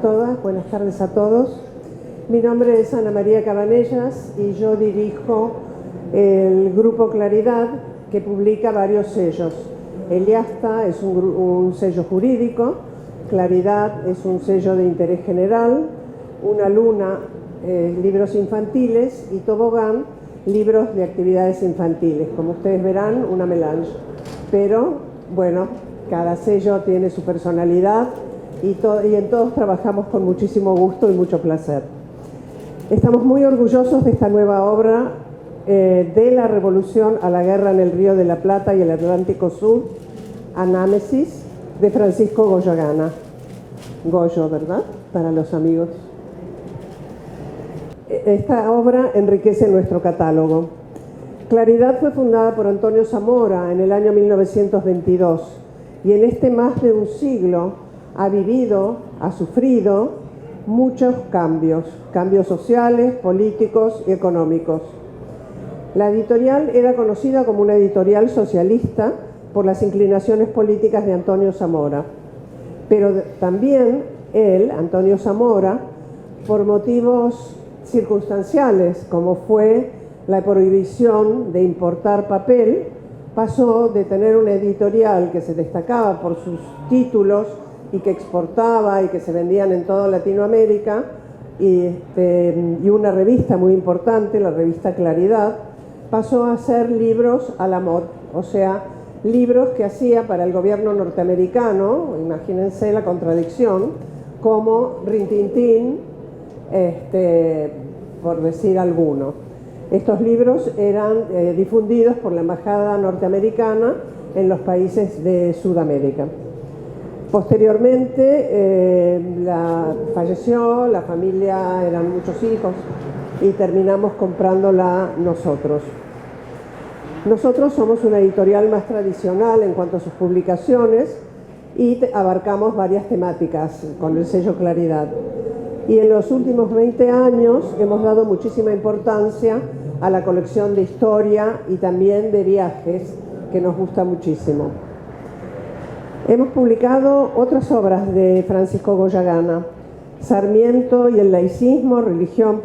a todas, buenas tardes a todos. Mi nombre es Ana María Cabanellas y yo dirijo el Grupo Claridad, que publica varios sellos. Eliasta es un sello jurídico, Claridad es un sello de interés general, Una Luna, libros infantiles, y Tobogán, libros de actividades infantiles. Como ustedes verán, una melange. Pero, bueno, cada sello tiene su personalidad y en todos trabajamos con muchísimo gusto y mucho placer. Estamos muy orgullosos de esta nueva obra de la Revolución a la Guerra en el Río de la Plata y el Atlántico Sur, Anámesis, de Francisco Goyagana. Goyo, ¿verdad? Para los amigos. Esta obra enriquece nuestro catálogo. Claridad fue fundada por Antonio Zamora en el año 1922 y en este más de un siglo ha sufrido muchos cambios sociales, políticos y económicos. La editorial era conocida como una editorial socialista por las inclinaciones políticas de Antonio Zamora, pero también él, Antonio Zamora, por motivos circunstanciales, como fue la prohibición de importar papel, pasó de tener una editorial que se destacaba por sus títulos y que exportaba y que se vendían en toda Latinoamérica, y una revista muy importante, la revista Claridad, pasó a hacer libros a la mode, o sea, libros que hacía para el gobierno norteamericano, imagínense la contradicción, como Rin Tin Tin, por decir alguno. Estos libros eran difundidos por la embajada norteamericana en los países de Sudamérica. Posteriormente falleció, la familia, eran muchos hijos, y terminamos comprándola nosotros. Nosotros somos una editorial más tradicional en cuanto a sus publicaciones y abarcamos varias temáticas con el sello Claridad. Y en los últimos 20 años hemos dado muchísima importancia a la colección de historia y también de viajes, que nos gusta muchísimo. Hemos publicado otras obras de Francisco Goyagana: Sarmiento y el laicismo, religión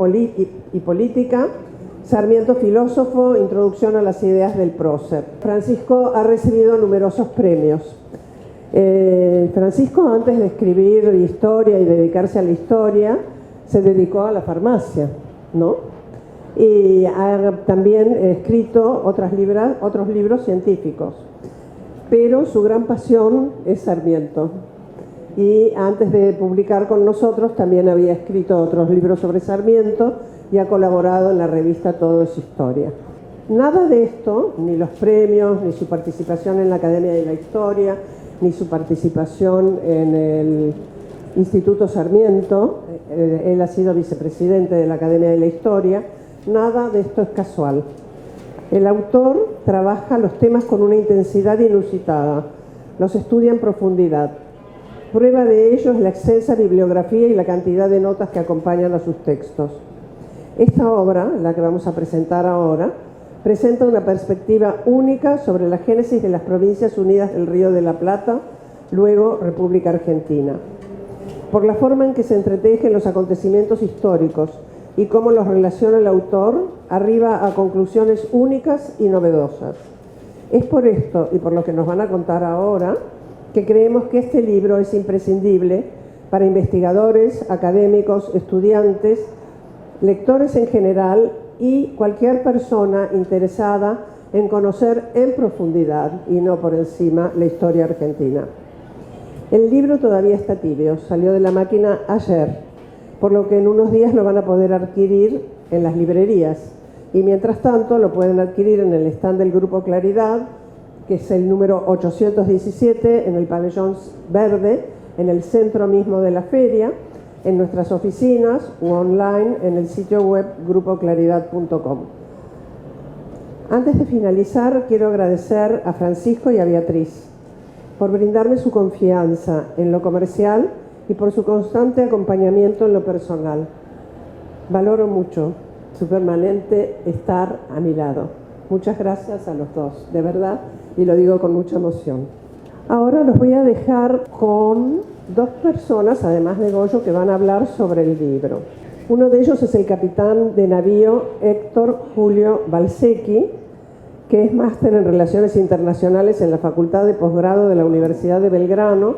y política, Sarmiento filósofo, introducción a las ideas del prócer. Francisco ha recibido numerosos premios. Francisco, antes de escribir historia y dedicarse a la historia, se dedicó a la farmacia, ¿no? Y ha también escrito otros libros científicos. Pero su gran pasión es Sarmiento. Y antes de publicar con nosotros también había escrito otros libros sobre Sarmiento y ha colaborado en la revista Todo es Historia. Nada de esto, ni los premios, ni su participación en la Academia de la Historia, ni su participación en el Instituto Sarmiento, él ha sido vicepresidente de la Academia de la Historia, nada de esto es casual. El autor trabaja los temas con una intensidad inusitada, los estudia en profundidad. Prueba de ello es la extensa bibliografía y la cantidad de notas que acompañan a sus textos. Esta obra, la que vamos a presentar ahora, presenta una perspectiva única sobre la génesis de las Provincias Unidas del Río de la Plata, luego República Argentina. Por la forma en que se entretejen los acontecimientos históricos y cómo los relaciona el autor, arriba a conclusiones únicas y novedosas. Es por esto, y por lo que nos van a contar ahora, que creemos que este libro es imprescindible para investigadores, académicos, estudiantes, lectores en general y cualquier persona interesada en conocer en profundidad y no por encima la historia argentina. El libro todavía está tibio, salió de la máquina ayer, por lo que en unos días lo van a poder adquirir en las librerías, y mientras tanto lo pueden adquirir en el stand del Grupo Claridad, que es el número 817 en el pabellón verde, en el centro mismo de la feria, en nuestras oficinas o online en el sitio web grupoclaridad.com. Antes de finalizar, quiero agradecer a Francisco y a Beatriz por brindarme su confianza en lo comercial y por su constante acompañamiento en lo personal. Valoro mucho su permanente estar a mi lado. Muchas gracias a los dos, de verdad, y lo digo con mucha emoción. Ahora los voy a dejar con dos personas, además de Goyo, que van a hablar sobre el libro. Uno de ellos es el capitán de navío Héctor Julio Balsecchi, que es máster en Relaciones Internacionales en la Facultad de Posgrado de la Universidad de Belgrano,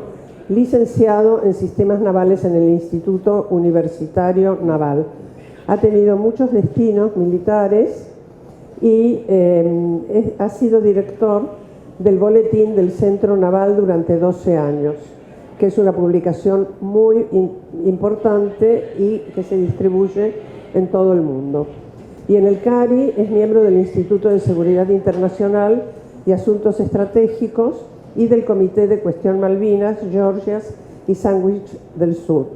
licenciado en Sistemas Navales en el Instituto Universitario Naval. Ha tenido muchos destinos militares y ha sido director del Boletín del Centro Naval durante 12 años, que es una publicación muy importante y que se distribuye en todo el mundo. Y en el CARI es miembro del Instituto de Seguridad Internacional y Asuntos Estratégicos y del Comité de Cuestión Malvinas, Georgias y Sandwich del Sur.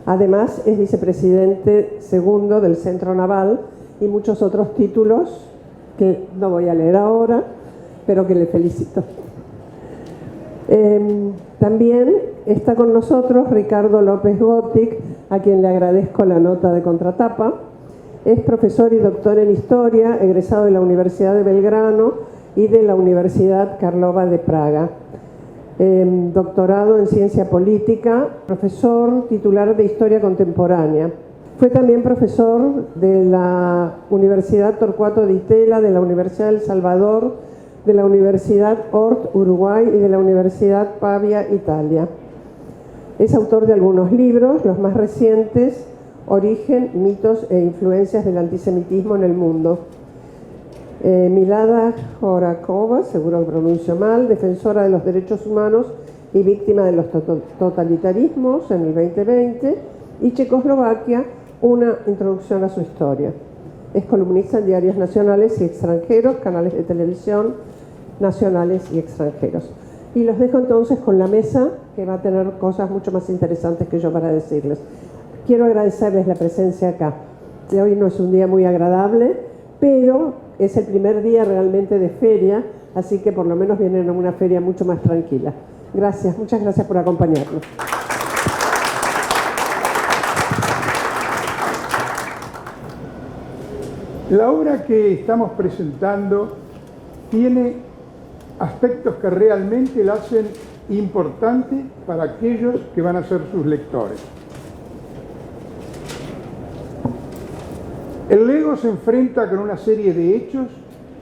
Además, es vicepresidente segundo del Centro Naval y muchos otros títulos que no voy a leer ahora, pero que le felicito. También está con nosotros Ricardo López Gótic, a quien le agradezco la nota de contratapa. Es profesor y doctor en Historia, egresado de la Universidad de Belgrano y de la Universidad Karlova de Praga. Doctorado en Ciencia Política, profesor titular de Historia Contemporánea. Fue también profesor de la Universidad Torcuato Di Tella, de la Universidad del Salvador, de la Universidad Ort, Uruguay, y de la Universidad Pavia, Italia. Es autor de algunos libros, los más recientes, Origen, mitos e influencias del antisemitismo en el mundo. Milada Horakova, seguro que pronuncio mal, defensora de los derechos humanos y víctima de los totalitarismos en el 2020, y Checoslovaquia, una introducción a su historia. Es columnista en diarios nacionales y extranjeros, canales de televisión nacionales y extranjeros. Y los dejo entonces con la mesa, que va a tener cosas mucho más interesantes que yo para decirles. Quiero agradecerles la presencia acá. Hoy no es un día muy agradable, pero es el primer día realmente de feria, así que por lo menos vienen a una feria mucho más tranquila. Gracias, muchas gracias por acompañarnos. La obra que estamos presentando tiene aspectos que realmente la hacen importante para aquellos que van a ser sus lectores. El Lego se enfrenta con una serie de hechos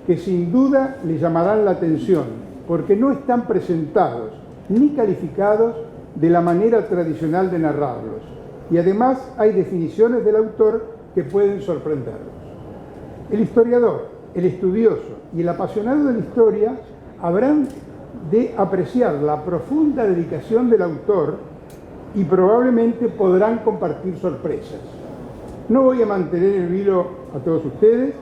que sin duda le llamarán la atención, porque no están presentados ni calificados de la manera tradicional de narrarlos, y además hay definiciones del autor que pueden sorprenderlos. El historiador, el estudioso y el apasionado de la historia habrán de apreciar la profunda dedicación del autor y probablemente podrán compartir sorpresas. No voy a mantener el hilo a todos ustedes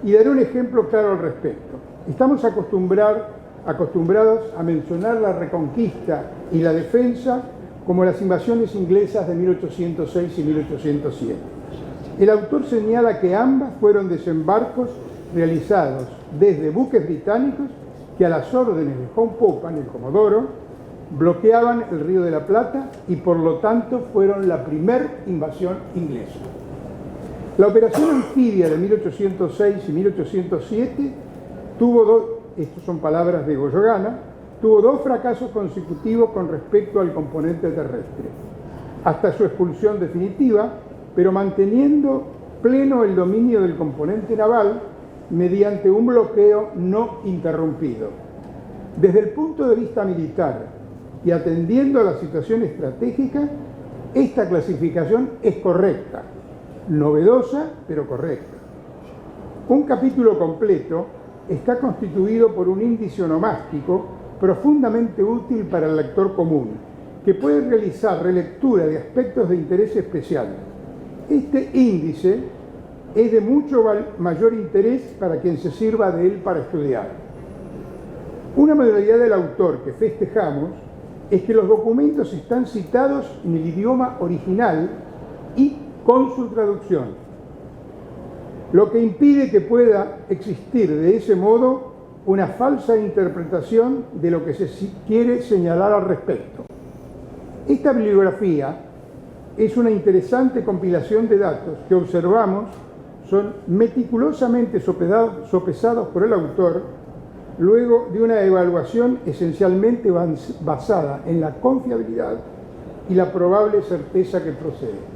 y daré un ejemplo claro al respecto. Estamos acostumbrados a mencionar la Reconquista y la defensa como las invasiones inglesas de 1806 y 1807. El autor señala que ambas fueron desembarcos realizados desde buques británicos que a las órdenes de John Popham, el Comodoro, bloqueaban el Río de la Plata y por lo tanto fueron la primera invasión inglesa. La operación anfibia de 1806 y 1807 estas son palabras de Goyogana, tuvo dos fracasos consecutivos con respecto al componente terrestre, hasta su expulsión definitiva, pero manteniendo pleno el dominio del componente naval mediante un bloqueo no interrumpido. Desde el punto de vista militar y atendiendo a la situación estratégica, esta clasificación es correcta, novedosa pero correcta. Un capítulo completo está constituido por un índice onomástico profundamente útil para el lector común, que puede realizar relectura de aspectos de interés especial. Este índice es de mucho mayor interés para quien se sirva de él para estudiar. Una modalidad del autor que festejamos es que los documentos están citados en el idioma original y con su traducción, lo que impide que pueda existir de ese modo una falsa interpretación de lo que se quiere señalar al respecto. Esta bibliografía es una interesante compilación de datos que observamos son meticulosamente sopesados por el autor luego de una evaluación esencialmente basada en la confiabilidad y la probable certeza que procede.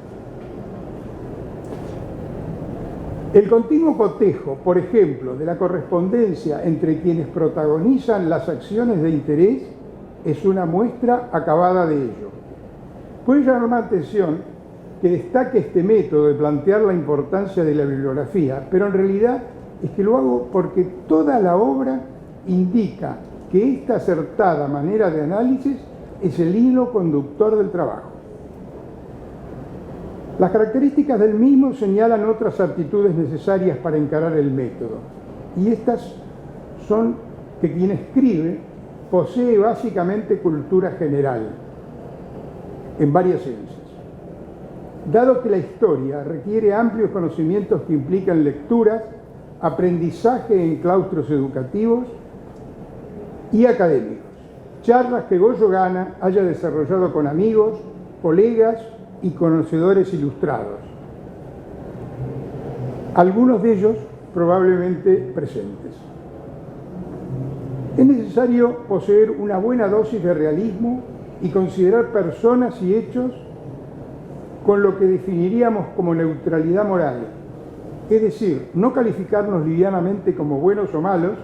El continuo cotejo, por ejemplo, de la correspondencia entre quienes protagonizan las acciones de interés es una muestra acabada de ello. Puede llamar la atención que destaque este método de plantear la importancia de la bibliografía, pero en realidad es que lo hago porque toda la obra indica que esta acertada manera de análisis es el hilo conductor del trabajo. Las características del mismo señalan otras aptitudes necesarias para encarar el método, y estas son que quien escribe posee básicamente cultura general en varias ciencias. Dado que la historia requiere amplios conocimientos que implican lecturas, aprendizaje en claustros educativos y académicos, charlas que Goyo Gana haya desarrollado con amigos, colegas y conocedores ilustrados, algunos de ellos probablemente presentes. Es necesario poseer una buena dosis de realismo y considerar personas y hechos con lo que definiríamos como neutralidad moral, es decir, no calificarnos livianamente como buenos o malos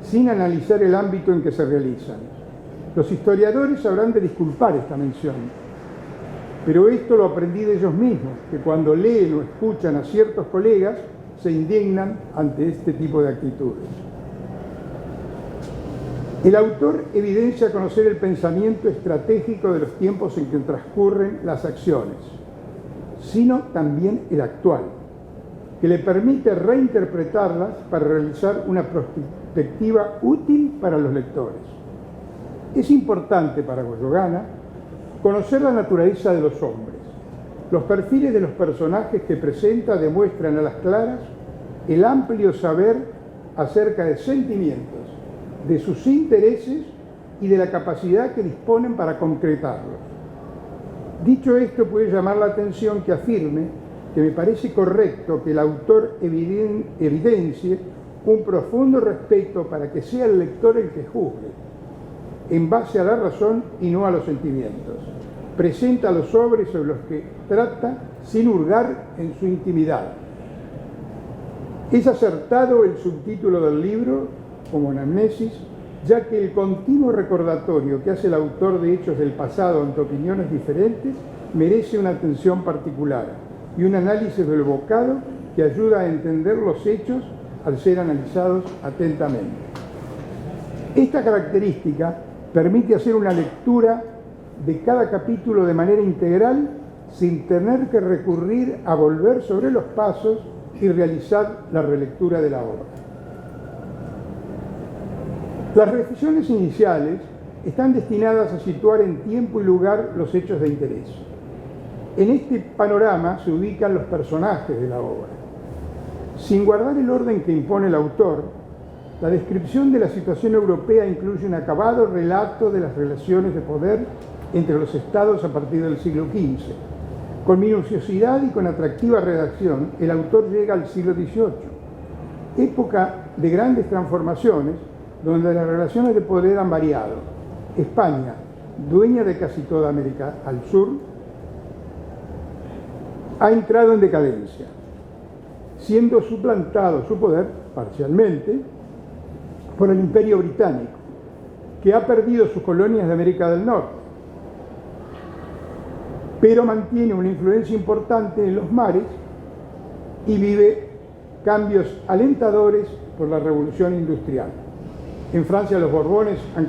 sin analizar el ámbito en que se realizan. Los historiadores habrán de disculpar esta mención, pero esto lo aprendí de ellos mismos, que cuando leen o escuchan a ciertos colegas se indignan ante este tipo de actitudes. El autor evidencia conocer el pensamiento estratégico de los tiempos en que transcurren las acciones, sino también el actual, que le permite reinterpretarlas para realizar una perspectiva útil para los lectores. Es importante para Goyo Gana conocer la naturaleza de los hombres. Los perfiles de los personajes que presenta demuestran a las claras el amplio saber acerca de sentimientos, de sus intereses y de la capacidad que disponen para concretarlos. Dicho esto, puede llamar la atención que afirme que me parece correcto que el autor evidencie un profundo respeto para que sea el lector el que juzgue, en base a la razón y no a los sentimientos. Presenta los sobres sobre los que trata sin hurgar en su intimidad. Es acertado el subtítulo del libro, como anamnesis, ya que el continuo recordatorio que hace el autor de hechos del pasado ante opiniones diferentes merece una atención particular y un análisis del evocado que ayuda a entender los hechos al ser analizados atentamente. Esta característica permite hacer una lectura de cada capítulo de manera integral sin tener que recurrir a volver sobre los pasos y realizar la relectura de la obra. Las reflexiones iniciales están destinadas a situar en tiempo y lugar los hechos de interés. En este panorama se ubican los personajes de la obra. Sin guardar el orden que impone el autor, la descripción de la situación europea incluye un acabado relato de las relaciones de poder entre los estados a partir del siglo XV. Con minuciosidad y con atractiva redacción, el autor llega al siglo XVIII, época de grandes transformaciones donde las relaciones de poder han variado. España, dueña de casi toda América al sur, ha entrado en decadencia, siendo suplantado su poder, parcialmente, por el Imperio Británico, que ha perdido sus colonias de América del Norte, pero mantiene una influencia importante en los mares y vive cambios alentadores por la Revolución Industrial. En Francia los Borbones han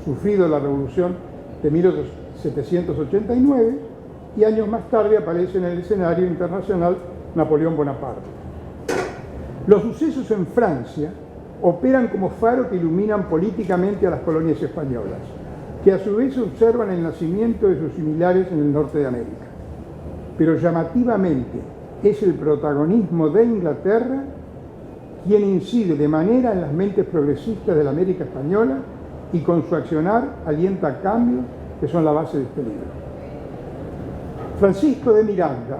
sufrido la Revolución de 1789 y años más tarde aparece en el escenario internacional Napoleón Bonaparte. Los sucesos en Francia operan como faro que iluminan políticamente a las colonias españolas, que a su vez observan el nacimiento de sus similares en el norte de América. Pero llamativamente es el protagonismo de Inglaterra quien incide de manera en las mentes progresistas de la América española y con su accionar alienta cambios que son la base de este libro. Francisco de Miranda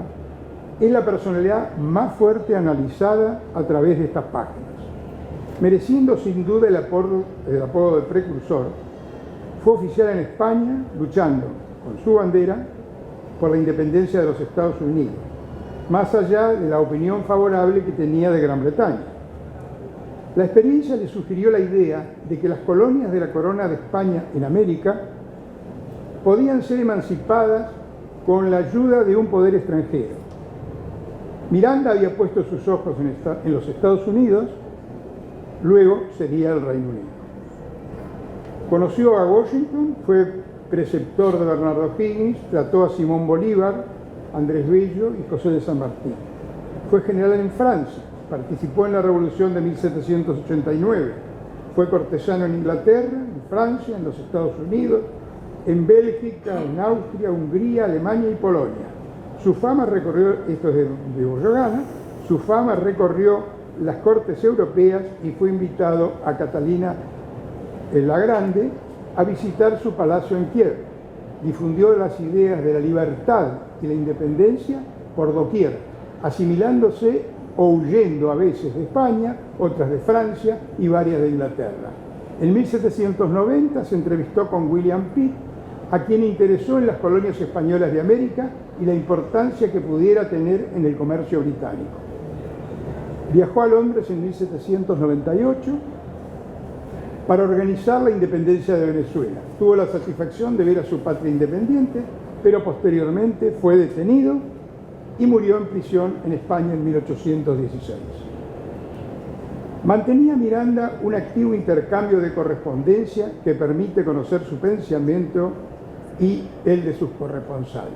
es la personalidad más fuerte analizada a través de estas páginas, mereciendo sin duda el apodo de precursor. Fue oficial en España, luchando con su bandera por la independencia de los Estados Unidos, más allá de la opinión favorable que tenía de Gran Bretaña. La experiencia le sugirió la idea de que las colonias de la Corona de España en América podían ser emancipadas con la ayuda de un poder extranjero. Miranda había puesto sus ojos en los Estados Unidos, luego sería el Reino Unido. Conoció a Washington, fue preceptor de Bernardo Higgins, trató a Simón Bolívar, Andrés Bello y José de San Martín. Fue general en Francia, participó en la Revolución de 1789, fue cortesano en Inglaterra, en Francia, en los Estados Unidos, en Bélgica, en Austria, Hungría, Alemania y Polonia. Su fama recorrió, esto es de Boyogana, su fama recorrió las cortes europeas y fue invitado a Catalina la Grande a visitar su palacio en Kiev. Difundió las ideas de la libertad y la independencia por doquier, asimilándose o huyendo a veces de España, otras de Francia y varias de Inglaterra. En 1790 se entrevistó con William Pitt, a quien interesó en las colonias españolas de América y la importancia que pudiera tener en el comercio británico. Viajó a Londres en 1798 para organizar la independencia de Venezuela. Tuvo la satisfacción de ver a su patria independiente, pero posteriormente fue detenido y murió en prisión en España en 1816. Mantenía Miranda un activo intercambio de correspondencia que permite conocer su pensamiento y el de sus corresponsales.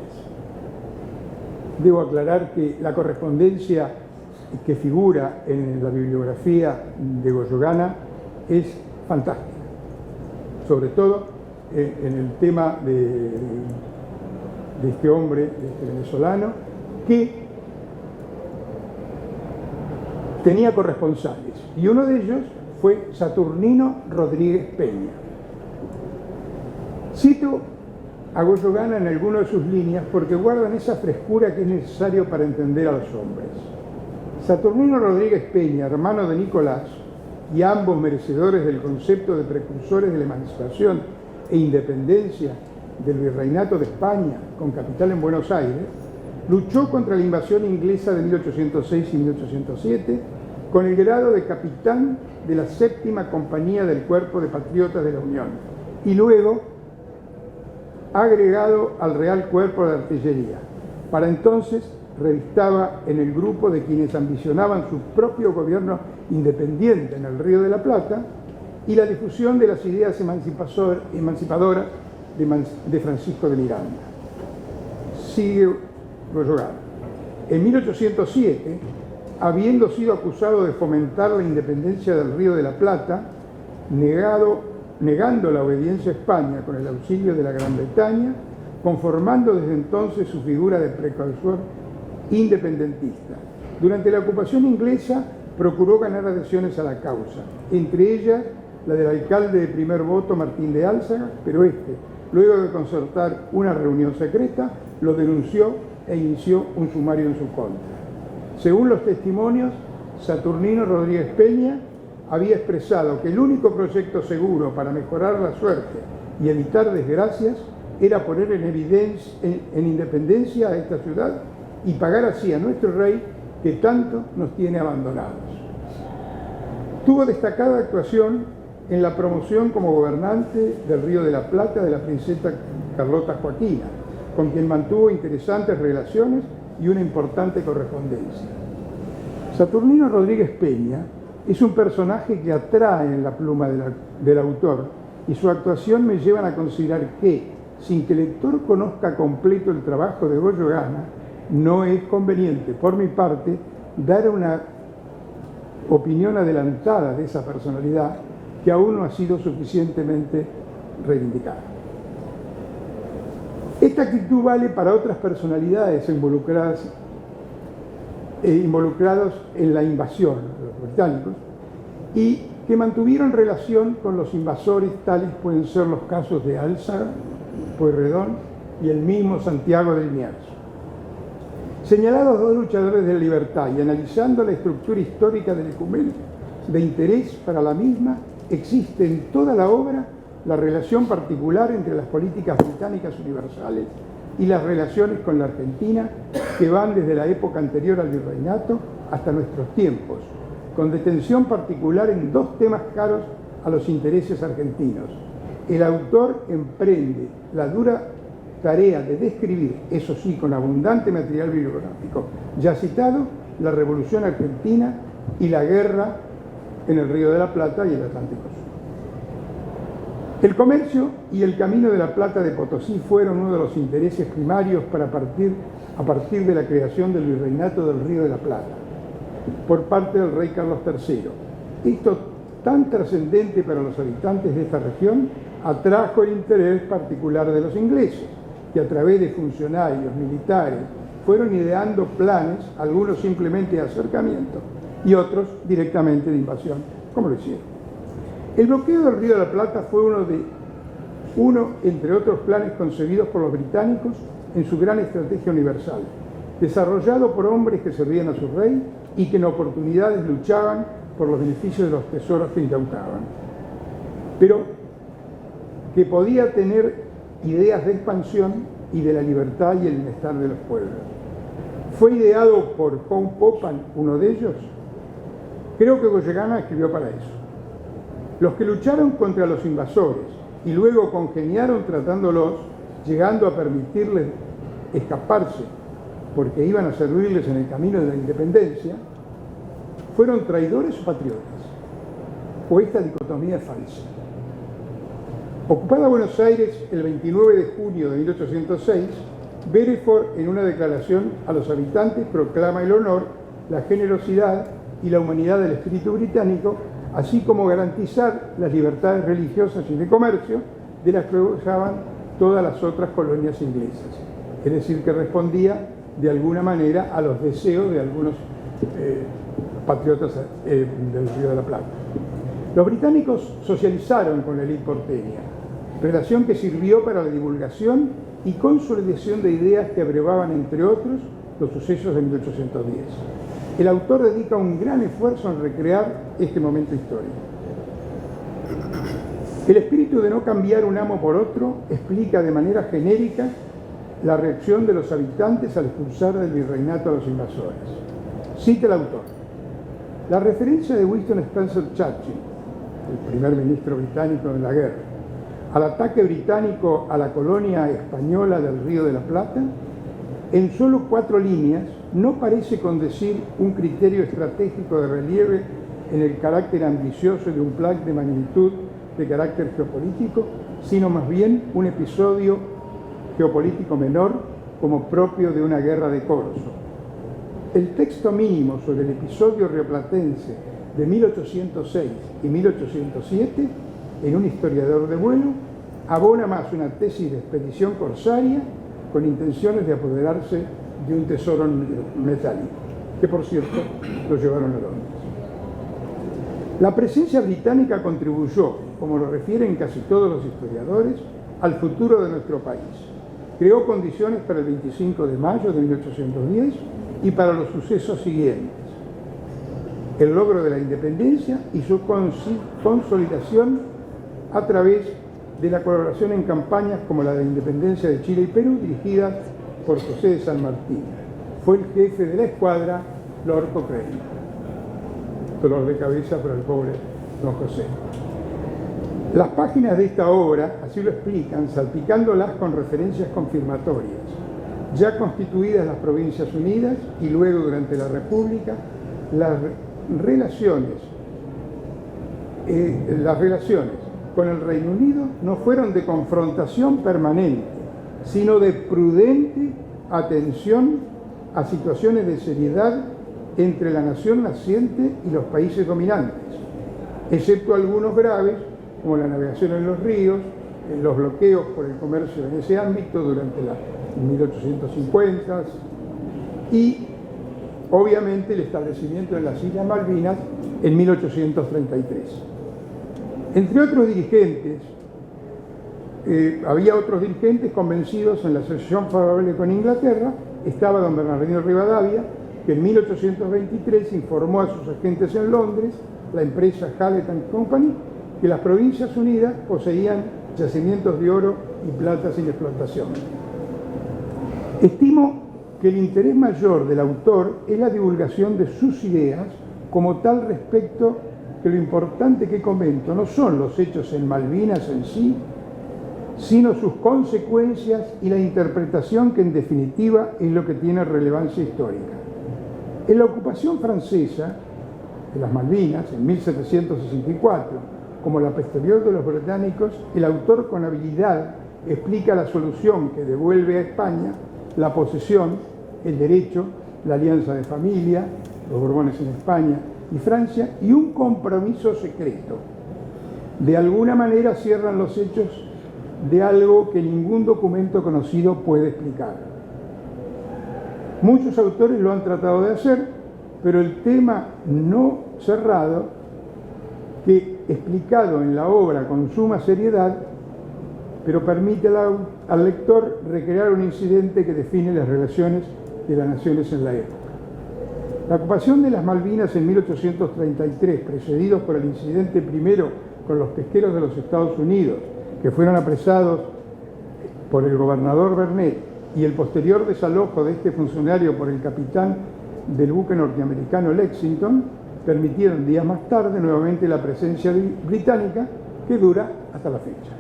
Debo aclarar que la correspondencia que figura en la bibliografía de Boyogana es fantástica, sobre todo en el tema de este hombre, de este venezolano, que tenía corresponsales, y uno de ellos fue Saturnino Rodríguez Peña. Cito a Boyogana en alguna de sus líneas porque guardan esa frescura que es necesario para entender a los hombres. Saturnino Rodríguez Peña, hermano de Nicolás, y ambos merecedores del concepto de precursores de la emancipación e independencia del Virreinato de España, con capital en Buenos Aires, luchó contra la invasión inglesa de 1806 y 1807 con el grado de capitán de la 7ª Compañía del Cuerpo de Patriotas de la Unión y luego agregado al Real Cuerpo de Artillería. Para entonces revistaba en el grupo de quienes ambicionaban su propio gobierno independiente en el Río de la Plata y la difusión de las ideas emancipadoras de Francisco de Miranda. Sigue Boyogana. En 1807, habiendo sido acusado de fomentar la independencia del Río de la Plata, negando la obediencia a España con el auxilio de la Gran Bretaña, conformando desde entonces su figura de precursor independentista. Durante la ocupación inglesa procuró ganar adhesiones a la causa, entre ellas la del alcalde de primer voto Martín de Álzaga, pero luego de concertar una reunión secreta, lo denunció e inició un sumario en su contra. Según los testimonios, Saturnino Rodríguez Peña había expresado que el único proyecto seguro para mejorar la suerte y evitar desgracias era poner en independencia a esta ciudad y pagar así a nuestro rey que tanto nos tiene abandonados. Tuvo destacada actuación en la promoción como gobernante del Río de la Plata de la princesa Carlota Joaquina, con quien mantuvo interesantes relaciones y una importante correspondencia. Saturnino Rodríguez Peña es un personaje que atrae en la pluma del autor y su actuación me llevan a considerar que, sin que el lector conozca completo el trabajo de Boyogana, no es conveniente, por mi parte, dar una opinión adelantada de esa personalidad que aún no ha sido suficientemente reivindicada. Esta actitud vale para otras personalidades involucrados en la invasión de los británicos y que mantuvieron relación con los invasores, tales pueden ser los casos de Álzaga, Pueyrredón y el mismo Santiago de Liniers. Señalados dos luchadores de la libertad y analizando la estructura histórica del ecumeno de interés para la misma, existe en toda la obra la relación particular entre las políticas británicas universales y las relaciones con la Argentina que van desde la época anterior al virreinato hasta nuestros tiempos, con detención particular en dos temas caros a los intereses argentinos. El autor emprende la dura tarea de describir, eso sí, con abundante material bibliográfico ya citado, la Revolución Argentina y la guerra en el Río de la Plata y el Atlántico Sur. El comercio y el Camino de la Plata de Potosí fueron uno de los intereses primarios a partir de la creación del Virreinato del Río de la Plata por parte del rey Carlos III. Esto, tan trascendente para los habitantes de esta región, atrajo el interés particular de los ingleses, que a través de funcionarios militares fueron ideando planes, algunos simplemente de acercamiento y otros directamente de invasión, como lo hicieron. El bloqueo del Río de la Plata fue uno entre otros planes concebidos por los británicos en su gran estrategia universal, desarrollado por hombres que servían a su rey y que en oportunidades luchaban por los beneficios de los tesoros que incautaban, pero que podía tener ideas de expansión y de la libertad y el bienestar de los pueblos. ¿Fue ideado por John Popham, uno de ellos? Creo que Goyegana escribió para eso. Los que lucharon contra los invasores y luego congeniaron tratándolos, llegando a permitirles escaparse porque iban a servirles en el camino de la independencia, ¿fueron traidores o patriotas? ¿O esta dicotomía es falsa? Ocupada Buenos Aires el 29 de junio de 1806, Beresford, en una declaración a los habitantes, proclama el honor, la generosidad y la humanidad del espíritu británico, así como garantizar las libertades religiosas y de comercio de las que gozaban todas las otras colonias inglesas. Es decir, que respondía de alguna manera a los deseos de algunos patriotas del Río de la Plata. Los británicos socializaron con la élite porteña, relación que sirvió para la divulgación y consolidación de ideas que abrevaban, entre otros, los sucesos de 1810. El autor dedica un gran esfuerzo en recrear este momento histórico. El espíritu de no cambiar un amo por otro explica de manera genérica la reacción de los habitantes al expulsar del virreinato a los invasores. Cita el autor: la referencia de Winston Spencer Churchill, el primer ministro británico en la guerra, al ataque británico a la colonia española del Río de la Plata, en solo 4 líneas, no parece condecir un criterio estratégico de relieve en el carácter ambicioso de un plan de magnitud de carácter geopolítico, sino más bien un episodio geopolítico menor como propio de una guerra de corso. El texto mínimo sobre el episodio rioplatense de 1806 y 1807, en un historiador de vuelo, abona más una tesis de expedición corsaria con intenciones de apoderarse de un tesoro metálico, que por cierto lo llevaron a Londres. La presencia británica contribuyó, como lo refieren casi todos los historiadores, al futuro de nuestro país. Creó condiciones para el 25 de mayo de 1810 y para los sucesos siguientes: el logro de la independencia y su consolidación a través de la colaboración en campañas como la de independencia de Chile y Perú, dirigidas por José de San Martín. Fue el jefe de la escuadra, Lord Cochrane. Dolor de cabeza para el pobre don José. Las páginas de esta obra así lo explican, salpicándolas con referencias confirmatorias. Ya constituidas las Provincias Unidas y luego durante la República, las relaciones con el Reino Unido no fueron de confrontación permanente, sino de prudente atención a situaciones de seriedad entre la nación naciente y los países dominantes, excepto algunos graves, como la navegación en los ríos, los bloqueos por el comercio en ese ámbito durante la 1850 y, obviamente, el establecimiento de las Islas Malvinas en 1833. Entre otros dirigentes, había otros dirigentes convencidos en la asociación favorable con Inglaterra. Estaba don Bernardino Rivadavia, que en 1823 informó a sus agentes en Londres, la empresa Hallett & Company, que las Provincias Unidas poseían yacimientos de oro y plata sin explotación. Estimo que el interés mayor del autor es la divulgación de sus ideas, como tal respecto que lo importante que comento no son los hechos en Malvinas en sí, sino sus consecuencias y la interpretación que en definitiva es lo que tiene relevancia histórica. En la ocupación francesa de las Malvinas, en 1764, como la posterior de los británicos, el autor con habilidad explica la solución que devuelve a España la posesión, el derecho, la alianza de familia, los Borbones en España y Francia, y un compromiso secreto. De alguna manera cierran los hechos de algo que ningún documento conocido puede explicar. Muchos autores lo han tratado de hacer, pero el tema no cerrado, que explicado en la obra con suma seriedad, pero permite al lector recrear un incidente que define las relaciones de las naciones en la época. La ocupación de las Malvinas en 1833, precedidos por el incidente primero con los pesqueros de los Estados Unidos, que fueron apresados por el gobernador Vernet, y el posterior desalojo de este funcionario por el capitán del buque norteamericano Lexington, permitieron días más tarde nuevamente la presencia británica, que dura hasta la fecha.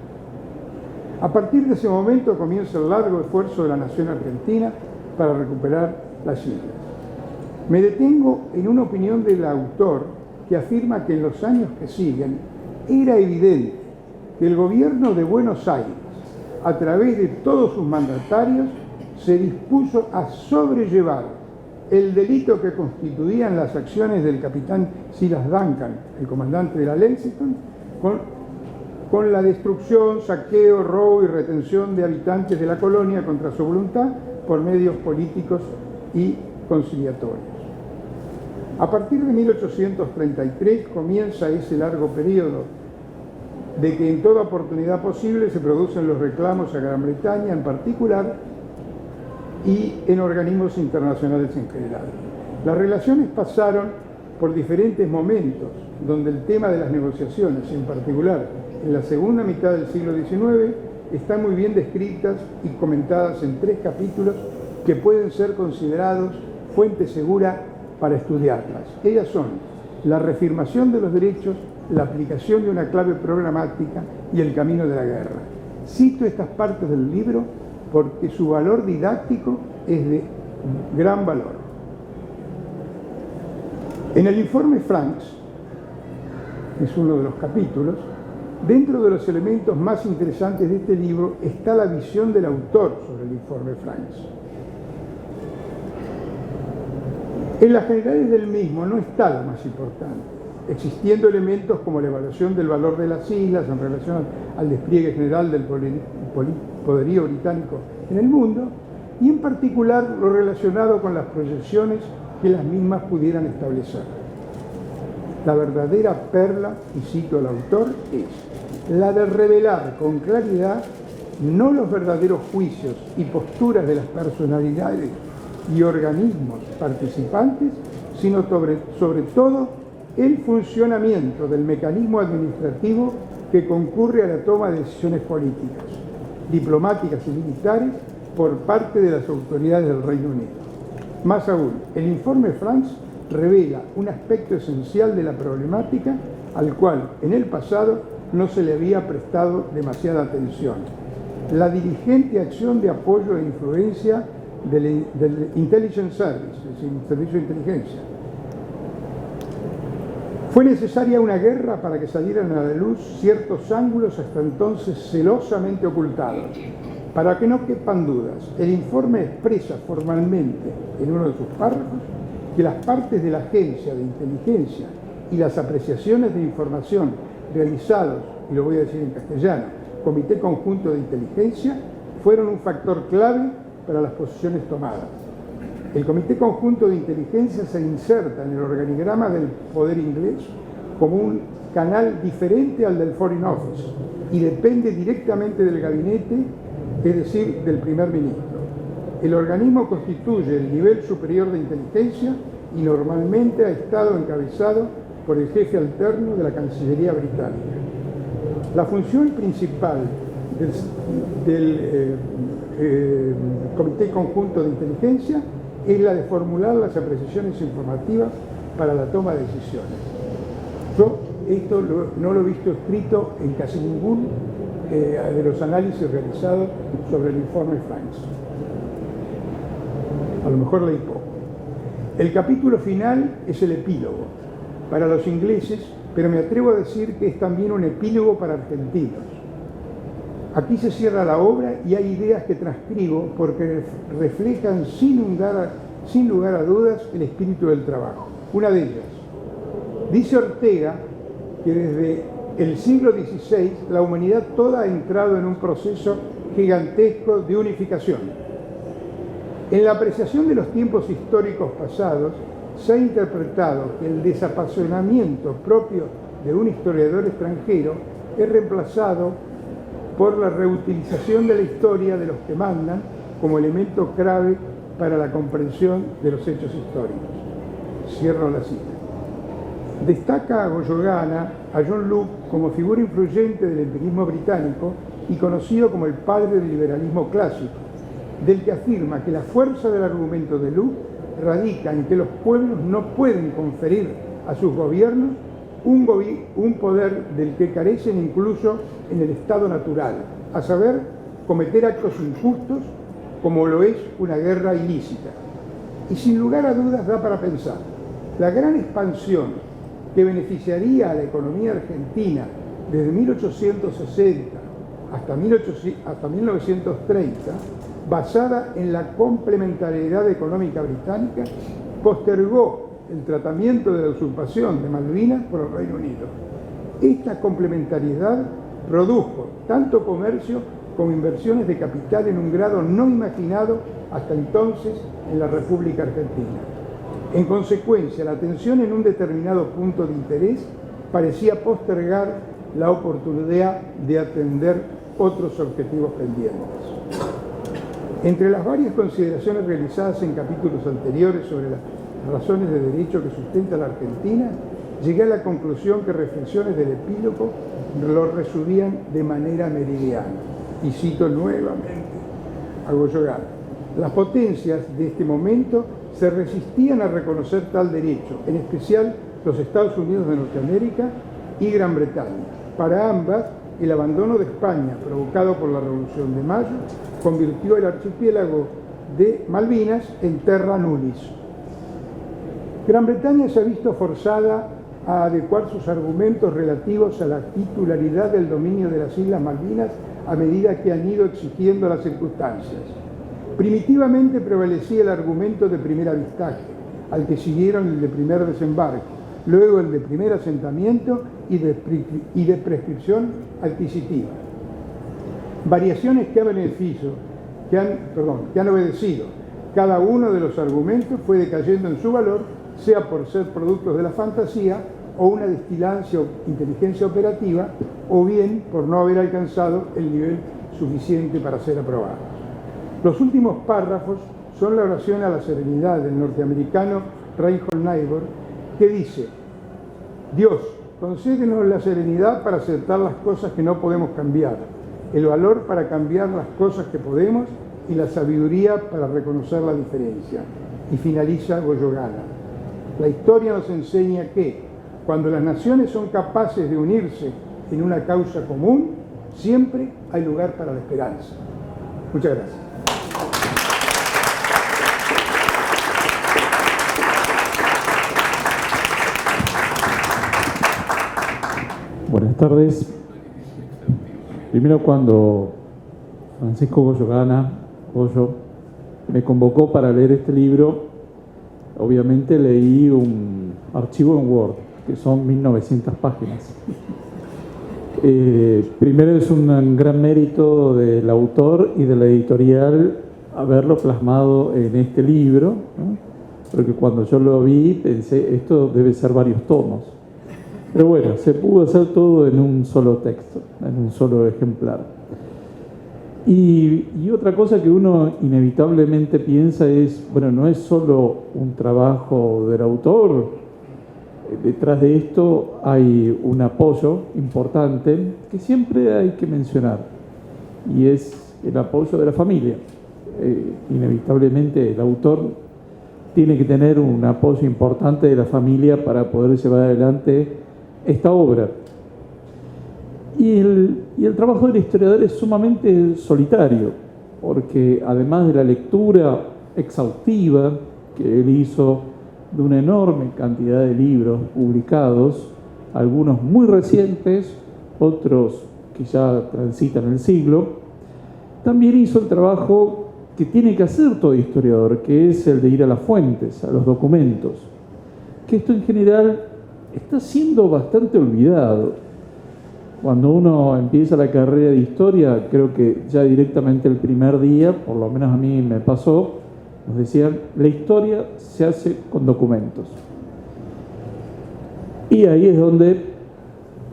A partir de ese momento comienza el largo esfuerzo de la nación argentina para recuperar las islas. Me detengo en una opinión del autor que afirma que en los años que siguen era evidente que el gobierno de Buenos Aires, a través de todos sus mandatarios, se dispuso a sobrellevar el delito que constituían las acciones del capitán Silas Duncan, el comandante de la Lexington, con la destrucción, saqueo, robo y retención de habitantes de la colonia contra su voluntad por medios políticos y conciliatorios. A partir de 1833 comienza ese largo periodo de que en toda oportunidad posible se producen los reclamos a Gran Bretaña en particular y en organismos internacionales en general. Las relaciones pasaron por diferentes momentos, donde el tema de las negociaciones, en particular en la segunda mitad del siglo XIX, están muy bien descritas y comentadas en 3 capítulos que pueden ser considerados fuente segura para estudiarlas. Ellas son la reafirmación de los derechos, la aplicación de una clave programática y el camino de la guerra. Cito estas partes del libro porque su valor didáctico es de gran valor. En el informe Franks, es uno de los capítulos, dentro de los elementos más interesantes de este libro está la visión del autor sobre el informe Franks. En las generales del mismo no está lo más importante, existiendo elementos como la evaluación del valor de las islas en relación al despliegue general del poderío británico en el mundo, y en particular lo relacionado con las proyecciones que las mismas pudieran establecer. La verdadera perla, y cito al autor, es la de revelar con claridad no los verdaderos juicios y posturas de las personalidades y organismos participantes, sino sobre todo el funcionamiento del mecanismo administrativo que concurre a la toma de decisiones políticas, diplomáticas y militares por parte de las autoridades del Reino Unido. Más aún, el informe Franks revela un aspecto esencial de la problemática al cual en el pasado no se le había prestado demasiada atención: la diligente acción de apoyo e influencia del Intelligence Service, es decir, el servicio de inteligencia. Fue necesaria una guerra para que salieran a la luz ciertos ángulos hasta entonces celosamente ocultados. Para que no quepan dudas, el informe expresa formalmente en uno de sus párrafos que las partes de la agencia de inteligencia y las apreciaciones de información realizados, y lo voy a decir en castellano, Comité Conjunto de Inteligencia, fueron un factor clave para las posiciones tomadas. El Comité Conjunto de Inteligencia se inserta en el organigrama del poder inglés como un canal diferente al del Foreign Office y depende directamente del gabinete, es decir, del primer ministro. El organismo constituye el nivel superior de inteligencia y normalmente ha estado encabezado por el jefe alterno de la Cancillería británica. La función principal del Comité Conjunto de Inteligencia es la de formular las apreciaciones informativas para la toma de decisiones. Yo esto no lo he visto escrito en casi ningún de los análisis realizados sobre el informe Franks. A lo mejor leí poco. El capítulo final es el epílogo para los ingleses, pero me atrevo a decir que es también un epílogo para argentinos. Aquí se cierra la obra y hay ideas que transcribo porque reflejan sin lugar a dudas el espíritu del trabajo. Una de ellas, dice Ortega que desde el siglo XVI la humanidad toda ha entrado en un proceso gigantesco de unificación. En la apreciación de los tiempos históricos pasados se ha interpretado que el desapasionamiento propio de un historiador extranjero es reemplazado por la reutilización de la historia de los que mandan como elemento clave para la comprensión de los hechos históricos. Cierro la cita. Destaca a Goyogana a John Locke como figura influyente del empirismo británico y conocido como el padre del liberalismo clásico, del que afirma que la fuerza del argumento de Locke radica en que los pueblos no pueden conferir a sus gobiernos un poder del que carecen incluso en el estado natural, a saber, cometer actos injustos como lo es una guerra ilícita. Y sin lugar a dudas da para pensar, la gran expansión que beneficiaría a la economía argentina desde 1860 hasta 1930, basada en la complementariedad económica británica, postergó el tratamiento de la usurpación de Malvinas por el Reino Unido. Esta complementariedad produjo tanto comercio como inversiones de capital en un grado no imaginado hasta entonces en la República Argentina. En consecuencia, la atención en un determinado punto de interés parecía postergar la oportunidad de atender otros objetivos pendientes. Entre las varias consideraciones realizadas en capítulos anteriores sobre las razones de derecho que sustenta la Argentina, llegué a la conclusión que reflexiones del epílogo lo resumían de manera meridiana. Y cito nuevamente a Goyogana: las potencias de este momento se resistían a reconocer tal derecho, en especial los Estados Unidos de Norteamérica y Gran Bretaña. Para ambas, el abandono de España, provocado por la Revolución de Mayo, convirtió el archipiélago de Malvinas en terra nullius. Gran Bretaña se ha visto forzada a adecuar sus argumentos relativos a la titularidad del dominio de las Islas Malvinas a medida que han ido exigiendo las circunstancias. Primitivamente prevalecía el argumento de primer avistaje, al que siguieron el de primer desembarco, luego el de primer asentamiento y de prescripción adquisitiva. Variaciones que han obedecido. Cada uno de los argumentos fue decayendo en su valor, sea por ser productos de la fantasía o una destilancia o inteligencia operativa, o bien por no haber alcanzado el nivel suficiente para ser aprobado. Los últimos párrafos son la oración a la serenidad del norteamericano Reinhold Niebuhr, que dice: Dios, concédenos la serenidad para aceptar las cosas que no podemos cambiar, el valor para cambiar las cosas que podemos y la sabiduría para reconocer la diferencia. Y finaliza Goyogana: la historia nos enseña que, cuando las naciones son capaces de unirse en una causa común, siempre hay lugar para la esperanza. Muchas gracias. Buenas tardes. Primero, cuando Francisco Goyogana, Goyo, me convocó para leer este libro, obviamente leí un archivo en Word, que son 1900 páginas. Primero, es un gran mérito del autor y de la editorial haberlo plasmado en este libro, ¿no? Porque cuando yo lo vi pensé, esto debe ser varios tomos. Pero bueno, se pudo hacer todo en un solo texto, en un solo ejemplar. Y otra cosa que uno inevitablemente piensa es, bueno, no es solo un trabajo del autor, detrás de esto hay un apoyo importante que siempre hay que mencionar. y es el apoyo de la familia. Inevitablemente el autor tiene que tener un apoyo importante de la familia para poder llevar adelante esta obra. Y el trabajo del historiador es sumamente solitario, porque además de la lectura exhaustiva que él hizo de una enorme cantidad de libros publicados, algunos muy recientes, otros que ya transitan el siglo, también hizo el trabajo que tiene que hacer todo historiador, que es el de ir a las fuentes, a los documentos, que esto en general está siendo bastante olvidado. Cuando uno empieza la carrera de historia, creo que ya directamente el primer día, por lo menos a mí me pasó, nos decían, la historia se hace con documentos. Y ahí es donde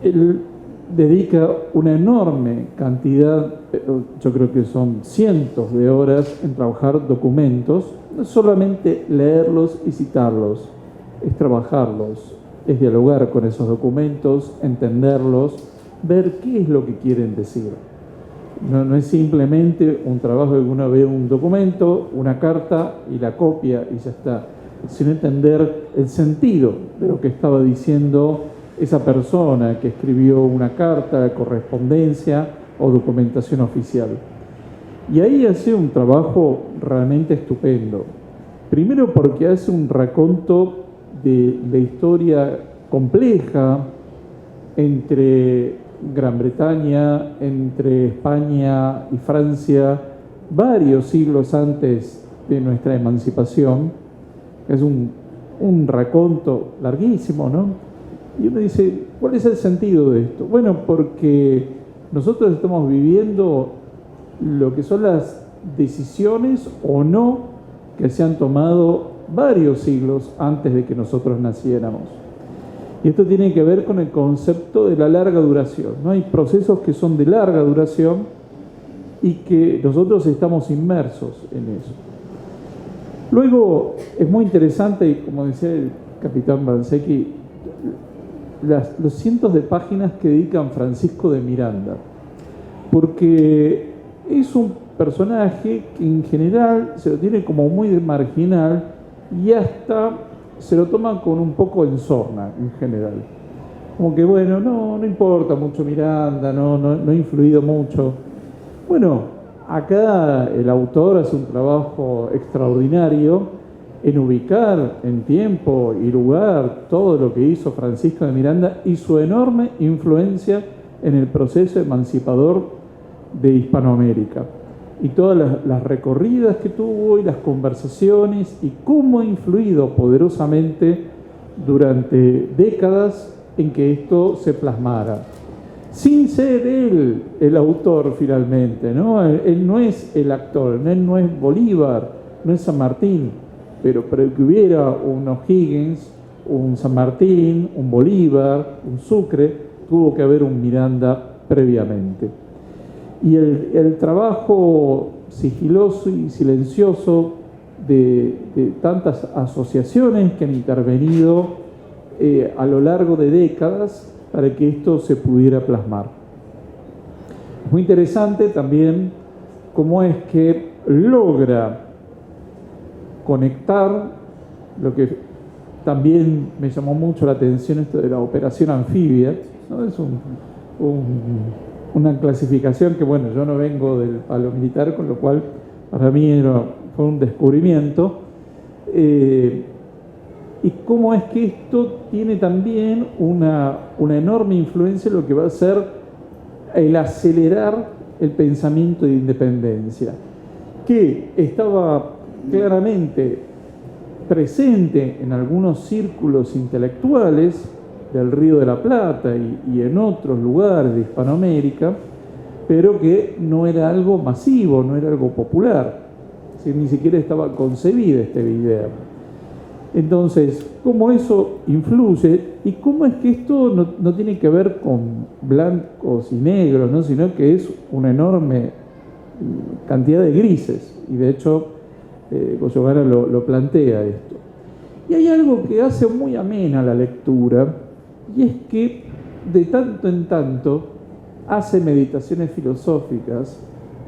él dedica una enorme cantidad, yo creo que son cientos de horas en trabajar documentos, no solamente leerlos y citarlos, es trabajarlos, es dialogar con esos documentos, entenderlos, ver qué es lo que quieren decir. No es simplemente un trabajo de que uno ve un documento, una carta y la copia y ya está, sino entender el sentido de lo que estaba diciendo esa persona que escribió una carta, correspondencia o documentación oficial. Y ahí hace un trabajo realmente estupendo. Primero porque hace un raconto de la historia compleja entre Gran Bretaña, entre España y Francia, varios siglos antes de nuestra emancipación. Es un raconto larguísimo, ¿no? Y uno dice, ¿cuál es el sentido de esto? Bueno, porque nosotros estamos viviendo lo que son las decisiones o no que se han tomado varios siglos antes de que nosotros naciéramos. Y esto tiene que ver con el concepto de la larga duración, ¿no? Hay procesos que son de larga duración y que nosotros estamos inmersos en eso. Luego, es muy interesante, y como decía el capitán Brancecchi, los cientos de páginas que dedican Francisco de Miranda, porque es un personaje que en general se lo tiene como muy marginal y hasta se lo toma con un poco en sorna en general. Como que bueno, no importa mucho Miranda, no ha influido mucho. Bueno, acá el autor hace un trabajo extraordinario en ubicar en tiempo y lugar todo lo que hizo Francisco de Miranda y su enorme influencia en el proceso emancipador de Hispanoamérica. Y todas las recorridas que tuvo y las conversaciones y cómo ha influido poderosamente durante décadas en que esto se plasmara. Sin ser él el autor finalmente, ¿no? Él no es el actor, él no es Bolívar, no es San Martín, pero para que hubiera un O'Higgins, un San Martín, un Bolívar, un Sucre, tuvo que haber un Miranda previamente. Y el trabajo sigiloso y silencioso de tantas asociaciones que han intervenido a lo largo de décadas para que esto se pudiera plasmar. Es muy interesante también cómo es que logra conectar lo que también me llamó mucho la atención, esto de la operación anfibia, ¿no? Es una clasificación que, bueno, yo no vengo del palo militar, con lo cual para mí fue un descubrimiento. Y cómo es que esto tiene también una enorme influencia en lo que va a ser el acelerar el pensamiento de independencia, que estaba claramente presente en algunos círculos intelectuales del Río de la Plata y en otros lugares de Hispanoamérica, pero que no era algo masivo, no era algo popular, ni siquiera estaba concebida esta idea. Entonces, ¿cómo eso influye? Y cómo es que esto no tiene que ver con blancos y negros, ¿no? Sino que es una enorme cantidad de grises, y de hecho Goyogara lo plantea esto. Y hay algo que hace muy amena la lectura, y es que de tanto en tanto hace meditaciones filosóficas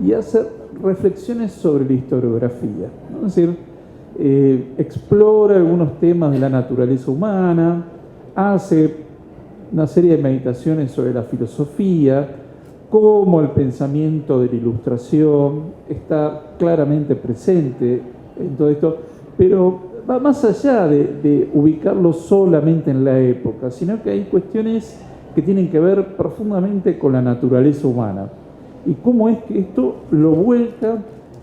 y hace reflexiones sobre la historiografía, ¿no? Es decir, explora algunos temas de la naturaleza humana, hace una serie de meditaciones sobre la filosofía, cómo el pensamiento de la Ilustración está claramente presente en todo esto, pero va más allá de ubicarlo solamente en la época, sino que hay cuestiones que tienen que ver profundamente con la naturaleza humana y cómo es que esto lo vuelca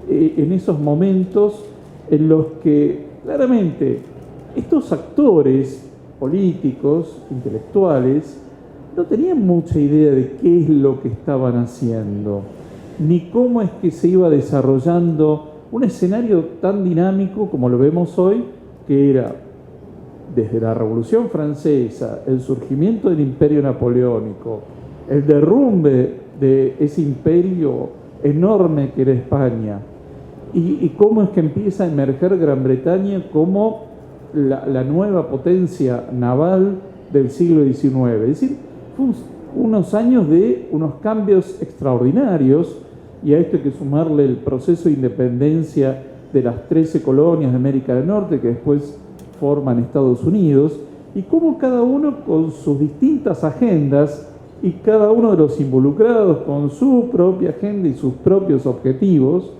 en esos momentos en los que claramente estos actores políticos, intelectuales, no tenían mucha idea de qué es lo que estaban haciendo, ni cómo es que se iba desarrollando un escenario tan dinámico como lo vemos hoy, que era desde la Revolución Francesa, el surgimiento del Imperio Napoleónico, el derrumbe de ese imperio enorme que era España, y cómo es que empieza a emerger Gran Bretaña como la nueva potencia naval del siglo XIX. Es decir, fue unos años de unos cambios extraordinarios, y a esto hay que sumarle el proceso de independencia de las 13 colonias de América del Norte que después forman Estados Unidos, y cómo cada uno con sus distintas agendas y cada uno de los involucrados con su propia agenda y sus propios objetivos,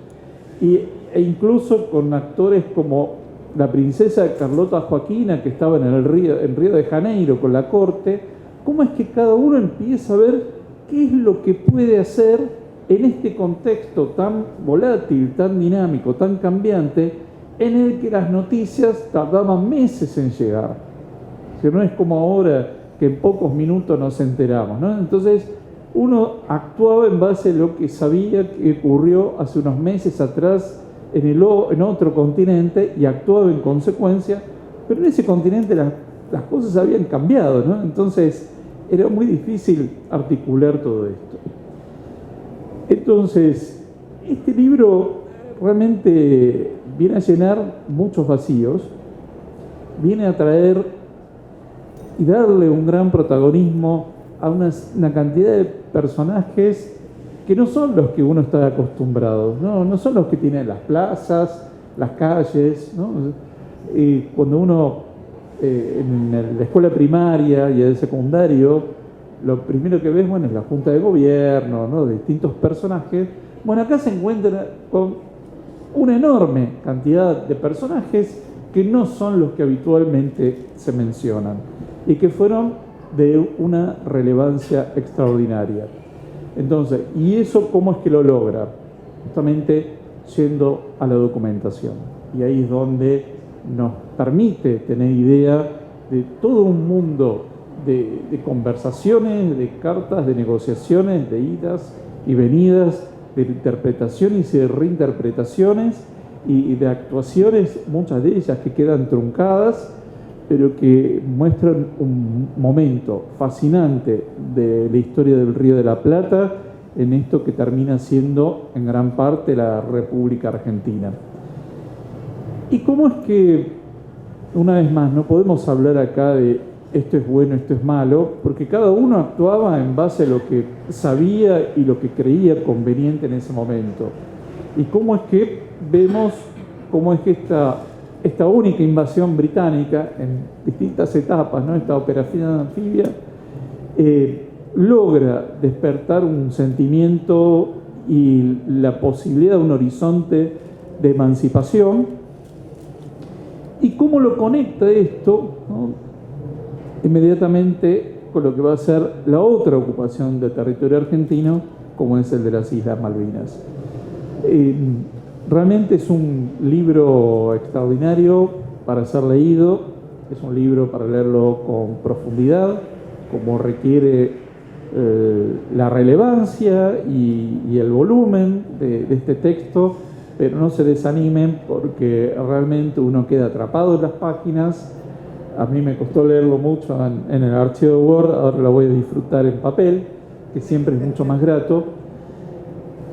e incluso con actores como la princesa Carlota Joaquina, que estaba en Río de Janeiro con la corte, cómo es que cada uno empieza a ver qué es lo que puede hacer en este contexto tan volátil, tan dinámico, tan cambiante, en el que las noticias tardaban meses en llegar. Que no es como ahora que en pocos minutos nos enteramos, ¿no? Entonces uno actuaba en base a lo que sabía que ocurrió hace unos meses atrás en otro continente y actuaba en consecuencia, pero en ese continente las cosas habían cambiado, ¿no? Entonces era muy difícil articular todo esto. Entonces, este libro realmente viene a llenar muchos vacíos, viene a traer y darle un gran protagonismo a una cantidad de personajes que no son los que uno está acostumbrado, no son los que tienen las plazas, las calles, ¿no? Cuando uno en la escuela primaria y el secundario, lo primero que ves, bueno, es la junta de gobierno, ¿no? De distintos personajes. Bueno, acá se encuentra con una enorme cantidad de personajes que no son los que habitualmente se mencionan y que fueron de una relevancia extraordinaria. Entonces, ¿y eso cómo es que lo logra? Justamente yendo a la documentación. Y ahí es donde nos permite tener idea de todo un mundo de conversaciones, de cartas, de negociaciones, de idas y venidas, de interpretaciones y de reinterpretaciones y de actuaciones, muchas de ellas que quedan truncadas, pero que muestran un momento fascinante de la historia del Río de la Plata en esto que termina siendo en gran parte la República Argentina. ¿Y cómo es que, una vez más, no podemos hablar acá de esto es bueno, esto es malo, porque cada uno actuaba en base a lo que sabía y lo que creía conveniente en ese momento? ¿Y cómo es que vemos cómo es que esta única invasión británica en distintas etapas, ¿no? Esta operación anfibia, logra despertar un sentimiento y la posibilidad de un horizonte de emancipación? ¿Y cómo lo conecta esto, ¿no? Inmediatamente con lo que va a ser la otra ocupación del territorio argentino, como es el de las Islas Malvinas? Realmente es un libro extraordinario para ser leído, es un libro para leerlo con profundidad, como requiere la relevancia y el volumen de este texto, pero no se desanimen porque realmente uno queda atrapado en las páginas. A mí me costó leerlo mucho en el archivo de Word, ahora lo voy a disfrutar en papel, que siempre es mucho más grato,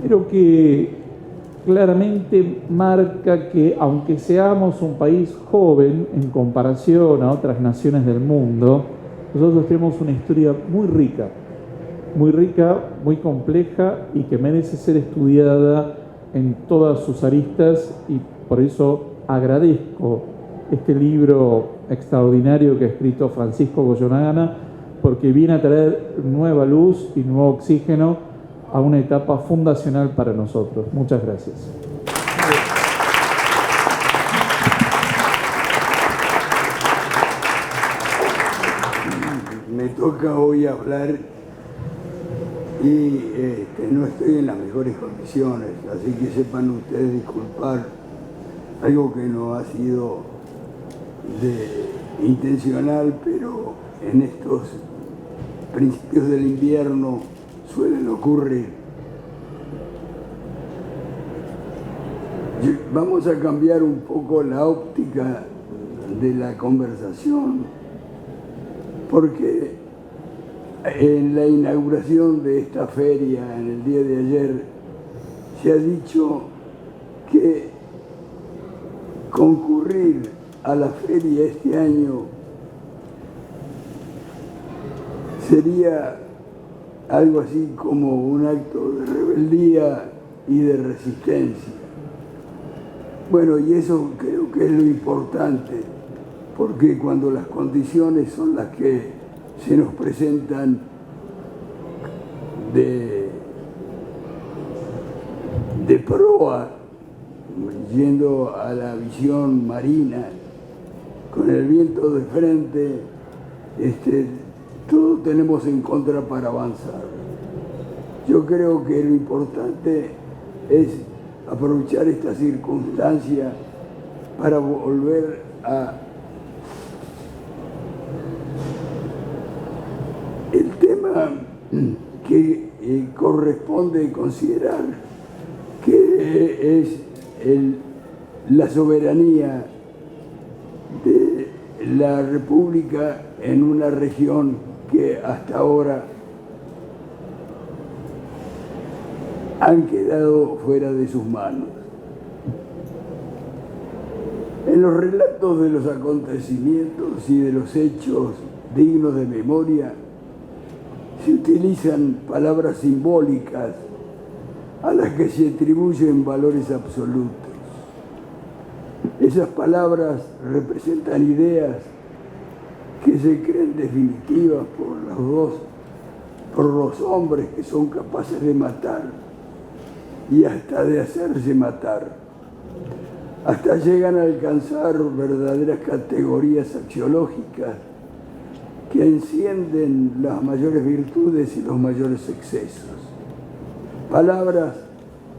pero que claramente marca que aunque seamos un país joven en comparación a otras naciones del mundo, nosotros tenemos una historia muy rica muy rica, muy compleja y que merece ser estudiada en todas sus aristas, y por eso agradezco este libro extraordinario que ha escrito Francisco Goyonagana, porque viene a traer nueva luz y nuevo oxígeno a una etapa fundacional para nosotros. Muchas gracias. Me toca hoy hablar y no estoy en las mejores condiciones, así que sepan ustedes disculpar algo que no ha sido intencional, pero en estos principios del invierno suelen ocurrir. Vamos a cambiar un poco la óptica de la conversación, porque en la inauguración de esta feria, en el día de ayer, se ha dicho que concurrir a la feria este año sería algo así como un acto de rebeldía y de resistencia. Bueno, y eso creo que es lo importante, porque cuando las condiciones son las que se nos presentan de proa, yendo a la visión marina, con el viento de frente, todo tenemos en contra para avanzar. Yo creo que lo importante es aprovechar esta circunstancia para volver a el tema que corresponde considerar, que es la soberanía de la República en una región que hasta ahora han quedado fuera de sus manos. En los relatos de los acontecimientos y de los hechos dignos de memoria se utilizan palabras simbólicas a las que se atribuyen valores absolutos. Esas palabras representan ideas que se creen definitivas por los hombres que son capaces de matar y hasta de hacerse matar. Hasta llegan a alcanzar verdaderas categorías axiológicas que encienden las mayores virtudes y los mayores excesos. Palabras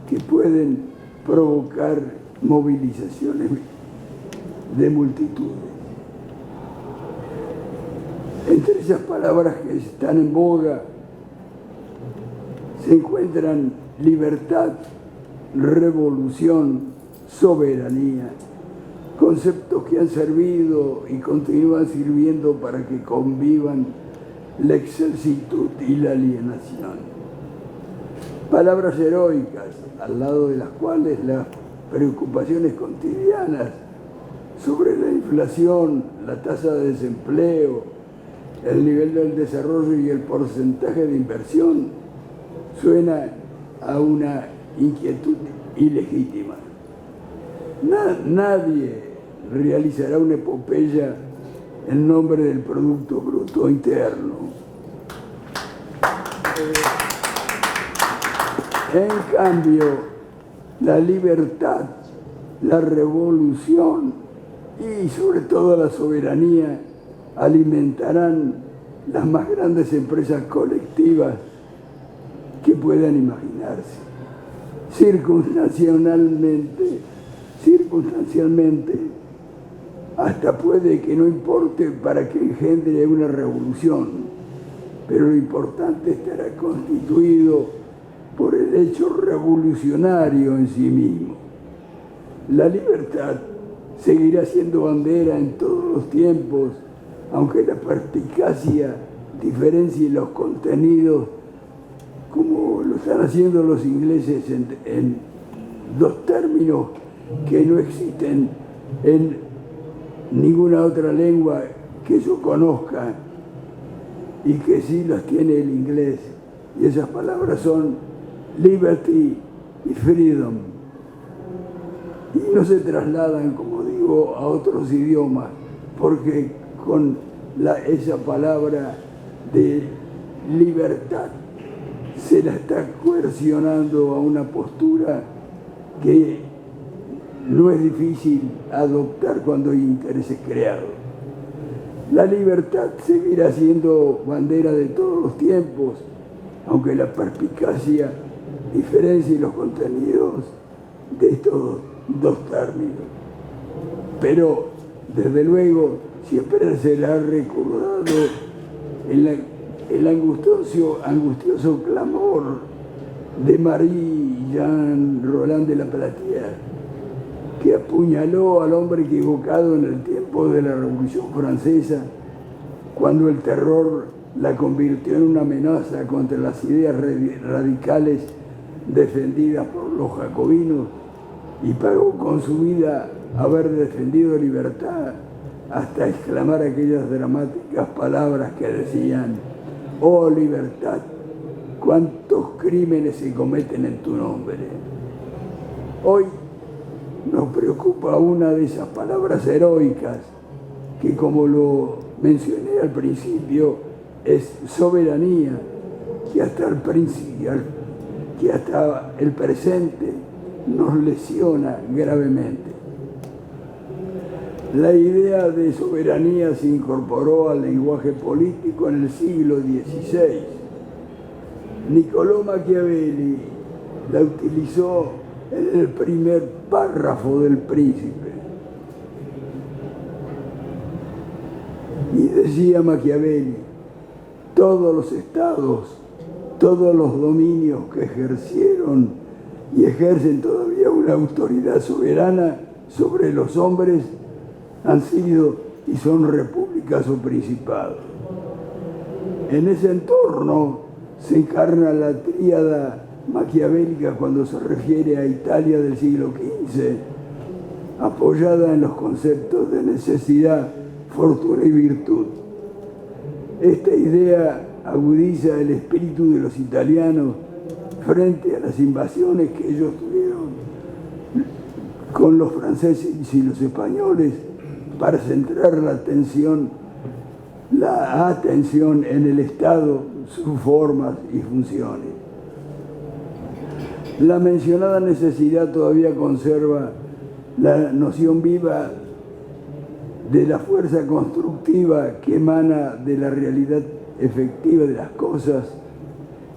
que pueden provocar movilizaciones de multitudes. Entre esas palabras que están en boga se encuentran libertad, revolución, soberanía, conceptos que han servido y continúan sirviendo para que convivan la excelsitud y la alienación. Palabras heroicas, al lado de las cuales las preocupaciones cotidianas sobre la inflación, la tasa de desempleo, el nivel del desarrollo y el porcentaje de inversión suena a una inquietud ilegítima. Nadie realizará una epopeya en nombre del Producto Bruto Interno. En cambio, la libertad, la revolución y sobre todo la soberanía alimentarán las más grandes empresas colectivas que puedan imaginarse. Circunstancialmente, hasta puede que no importe para que engendre una revolución, pero lo importante estará constituido por el hecho revolucionario en sí mismo. La libertad seguirá siendo bandera en todos los tiempos, aunque la perspicacia diferencie los contenidos, como lo están haciendo los ingleses en dos términos que no existen en ninguna otra lengua que yo conozca y que sí los tiene el inglés, y esas palabras son liberty y freedom. Y no se trasladan, como digo, a otros idiomas, porque con esa palabra de libertad se la está coercionando a una postura que no es difícil adoptar cuando hay intereses creados. La libertad seguirá siendo bandera de todos los tiempos, aunque la perspicacia diferencie los contenidos de estos dos términos. Pero, desde luego, siempre será recordado el angustioso clamor de Marie-Jeanne Roland de la Platière, que apuñaló al hombre equivocado en el tiempo de la Revolución Francesa, cuando el terror la convirtió en una amenaza contra las ideas radicales defendidas por los jacobinos, y pagó con su vida haber defendido libertad, hasta exclamar aquellas dramáticas palabras que decían: «Oh libertad, cuántos crímenes se cometen en tu nombre». Hoy nos preocupa una de esas palabras heroicas que, como lo mencioné al principio, es soberanía, que hasta el presente nos lesiona gravemente. La idea de soberanía se incorporó al lenguaje político en el siglo XVI. Niccolò Machiavelli la utilizó en el primer párrafo del Príncipe. Y decía Machiavelli: todos los estados, todos los dominios que ejercieron y ejercen todavía una autoridad soberana sobre los hombres han sido y son repúblicas o principados. En ese entorno se encarna la tríada maquiavélica cuando se refiere a Italia del siglo XV, apoyada en los conceptos de necesidad, fortuna y virtud. Esta idea agudiza el espíritu de los italianos frente a las invasiones que ellos tuvieron con los franceses y los españoles, para centrar la atención en el Estado, sus formas y funciones. La mencionada necesidad todavía conserva la noción viva de la fuerza constructiva que emana de la realidad efectiva de las cosas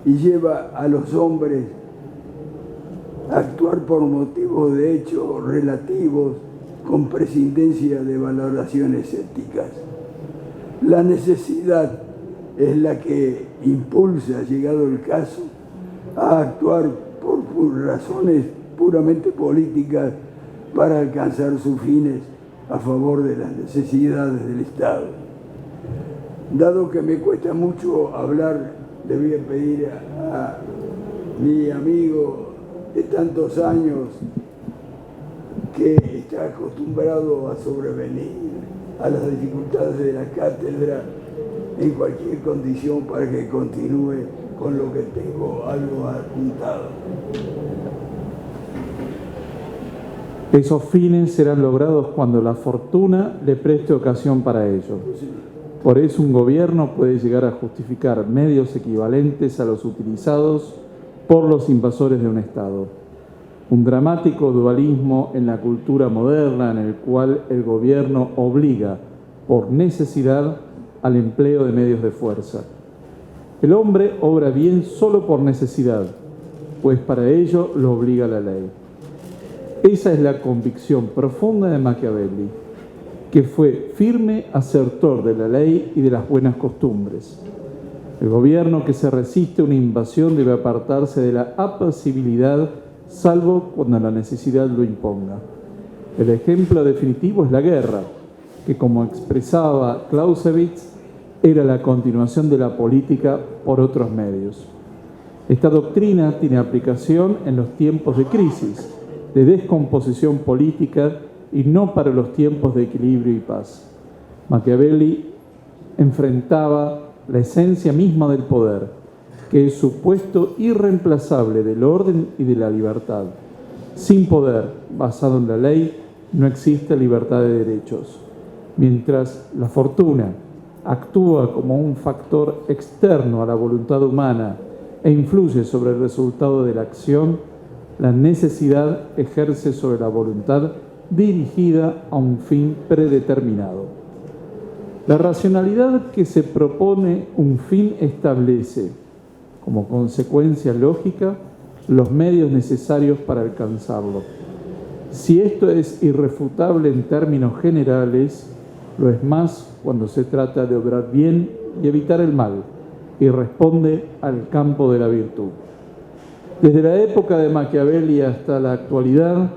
y lleva a los hombres a actuar por motivos de hecho relativos, con prescindencia de valoraciones éticas. La necesidad es la que impulsa, llegado el caso, a actuar por razones puramente políticas para alcanzar sus fines a favor de las necesidades del Estado. Dado que me cuesta mucho hablar, le voy a pedir a mi amigo de tantos años, que está acostumbrado a sobrevenir a las dificultades de la cátedra en cualquier condición, para que continúe con lo que tengo algo apuntado. Esos fines serán logrados cuando la fortuna le preste ocasión para ello. Por eso un gobierno puede llegar a justificar medios equivalentes a los utilizados por los invasores de un Estado. Un dramático dualismo en la cultura moderna, en el cual el gobierno obliga por necesidad al empleo de medios de fuerza. El hombre obra bien solo por necesidad, pues para ello lo obliga la ley. Esa es la convicción profunda de Machiavelli, que fue firme asertor de la ley y de las buenas costumbres. El gobierno que se resiste a una invasión debe apartarse de la apacibilidad, salvo cuando la necesidad lo imponga. El ejemplo definitivo es la guerra, que, como expresaba Clausewitz, era la continuación de la política por otros medios. Esta doctrina tiene aplicación en los tiempos de crisis, de descomposición política, y no para los tiempos de equilibrio y paz. Machiavelli enfrentaba la esencia misma del poder, que es supuesto irreemplazable del orden y de la libertad. Sin poder, basado en la ley, no existe libertad de derechos. Mientras la fortuna actúa como un factor externo a la voluntad humana e influye sobre el resultado de la acción, la necesidad ejerce sobre la voluntad dirigida a un fin predeterminado. La racionalidad que se propone un fin establece, como consecuencia lógica, los medios necesarios para alcanzarlo. Si esto es irrefutable en términos generales, lo es más cuando se trata de obrar bien y evitar el mal, y responde al campo de la virtud. Desde la época de Machiavelli hasta la actualidad,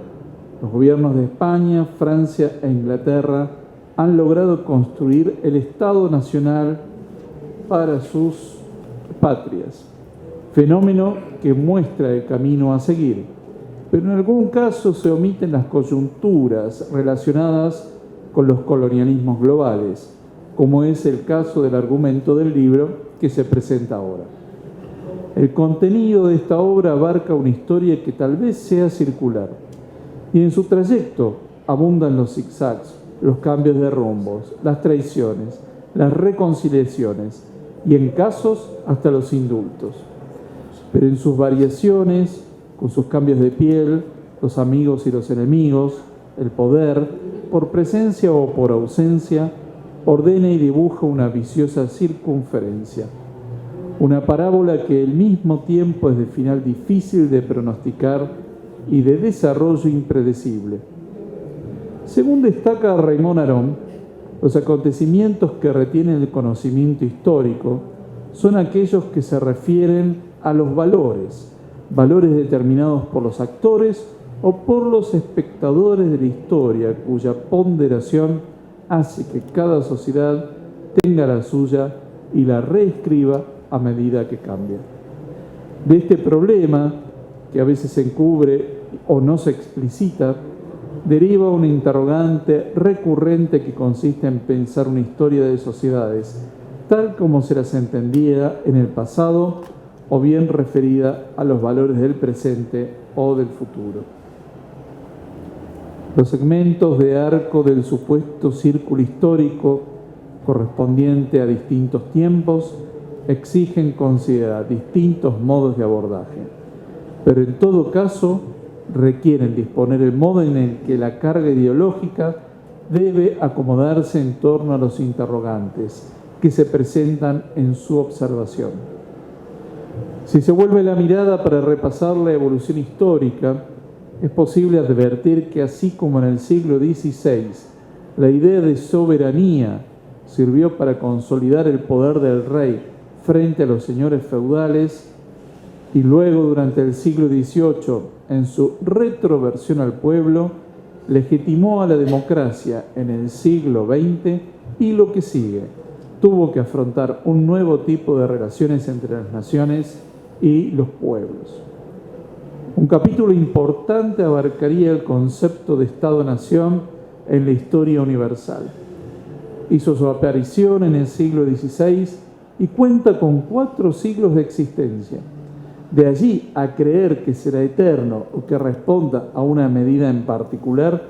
los gobiernos de España, Francia e Inglaterra han logrado construir el Estado Nacional para sus patrias, fenómeno que muestra el camino a seguir, pero en algún caso se omiten las coyunturas relacionadas con los colonialismos globales, como es el caso del argumento del libro que se presenta ahora. El contenido de esta obra abarca una historia que tal vez sea circular, y en su trayecto abundan los zigzags, los cambios de rumbos, las traiciones, las reconciliaciones y en casos hasta los indultos. Pero en sus variaciones, con sus cambios de piel, los amigos y los enemigos, el poder, por presencia o por ausencia, ordena y dibuja una viciosa circunferencia. Una parábola que al mismo tiempo es de final difícil de pronosticar y de desarrollo impredecible. Según destaca Raymond Aron, los acontecimientos que retienen el conocimiento histórico son aquellos que se refieren a los valores determinados por los actores o por los espectadores de la historia, cuya ponderación hace que cada sociedad tenga la suya y la reescriba a medida que cambia. De este problema, que a veces se encubre o no se explicita, deriva un interrogante recurrente que consiste en pensar una historia de sociedades tal como se las entendía en el pasado o bien referida a los valores del presente o del futuro. Los segmentos de arco del supuesto círculo histórico correspondiente a distintos tiempos exigen considerar distintos modos de abordaje, pero en todo caso requieren disponer el modo en el que la carga ideológica debe acomodarse en torno a los interrogantes que se presentan en su observación. Si se vuelve la mirada para repasar la evolución histórica, es posible advertir que así como en el siglo XVI la idea de soberanía sirvió para consolidar el poder del rey frente a los señores feudales, y luego durante el siglo XVIII, en su retroversión al pueblo, legitimó a la democracia en el siglo XX y lo que sigue, tuvo que afrontar un nuevo tipo de relaciones entre las naciones y los pueblos. Un capítulo importante abarcaría el concepto de Estado-Nación en la historia universal. Hizo su aparición en el siglo XVI y cuenta con 4 siglos de existencia. De allí a creer que será eterno o que responda a una medida en particular,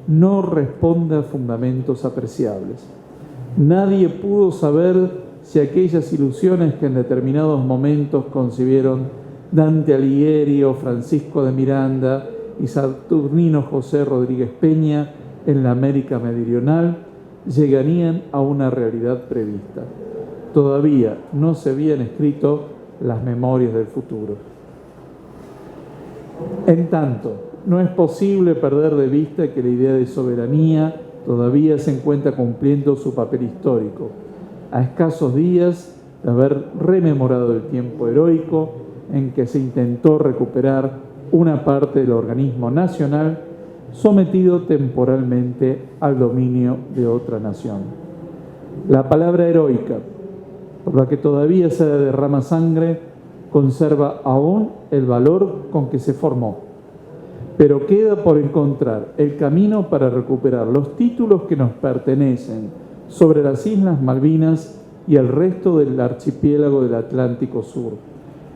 no responde a fundamentos apreciables. Nadie pudo saber si aquellas ilusiones que en determinados momentos concibieron Dante Alighieri o Francisco de Miranda y Saturnino José Rodríguez Peña en la América Meridional llegarían a una realidad prevista. Todavía no se habían escrito las memorias del futuro. En tanto, no es posible perder de vista que la idea de soberanía todavía se encuentra cumpliendo su papel histórico, a escasos días de haber rememorado el tiempo heroico en que se intentó recuperar una parte del organismo nacional sometido temporalmente al dominio de otra nación. La palabra heroica, por la que todavía se derrama sangre, conserva aún el valor con que se formó, pero queda por encontrar el camino para recuperar los títulos que nos pertenecen sobre las Islas Malvinas y el resto del archipiélago del Atlántico Sur,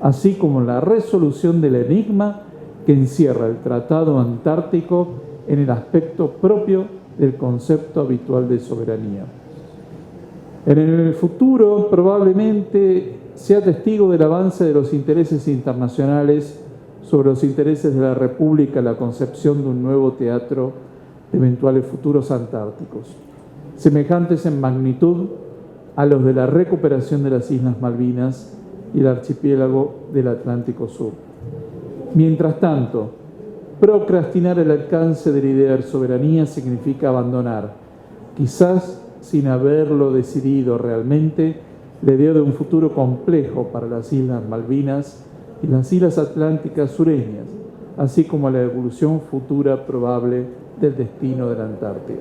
así como la resolución del enigma que encierra el Tratado Antártico en el aspecto propio del concepto habitual de soberanía. En el futuro probablemente sea testigo del avance de los intereses internacionales sobre los intereses de la República, la concepción de un nuevo teatro de eventuales futuros antárticos, semejantes en magnitud a los de la recuperación de las Islas Malvinas y el archipiélago del Atlántico Sur. Mientras tanto, procrastinar el alcance de la idea de soberanía significa abandonar, quizás sin haberlo decidido realmente, la idea de un futuro complejo para las Islas Malvinas y las Islas Atlánticas sureñas, así como la evolución futura probable del destino de la Antártida.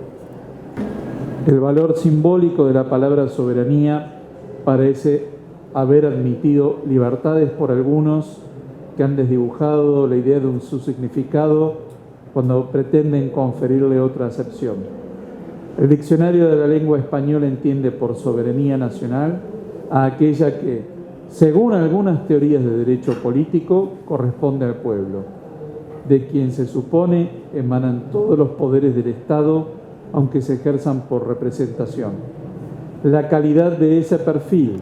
El valor simbólico de la palabra soberanía parece haber admitido libertades por algunos que han desdibujado la idea de su significado cuando pretenden conferirle otra acepción. El diccionario de la lengua española entiende por soberanía nacional a aquella que, según algunas teorías de derecho político, corresponde al pueblo, de quien se supone emanan todos los poderes del Estado, aunque se ejerzan por representación. La calidad de ese perfil,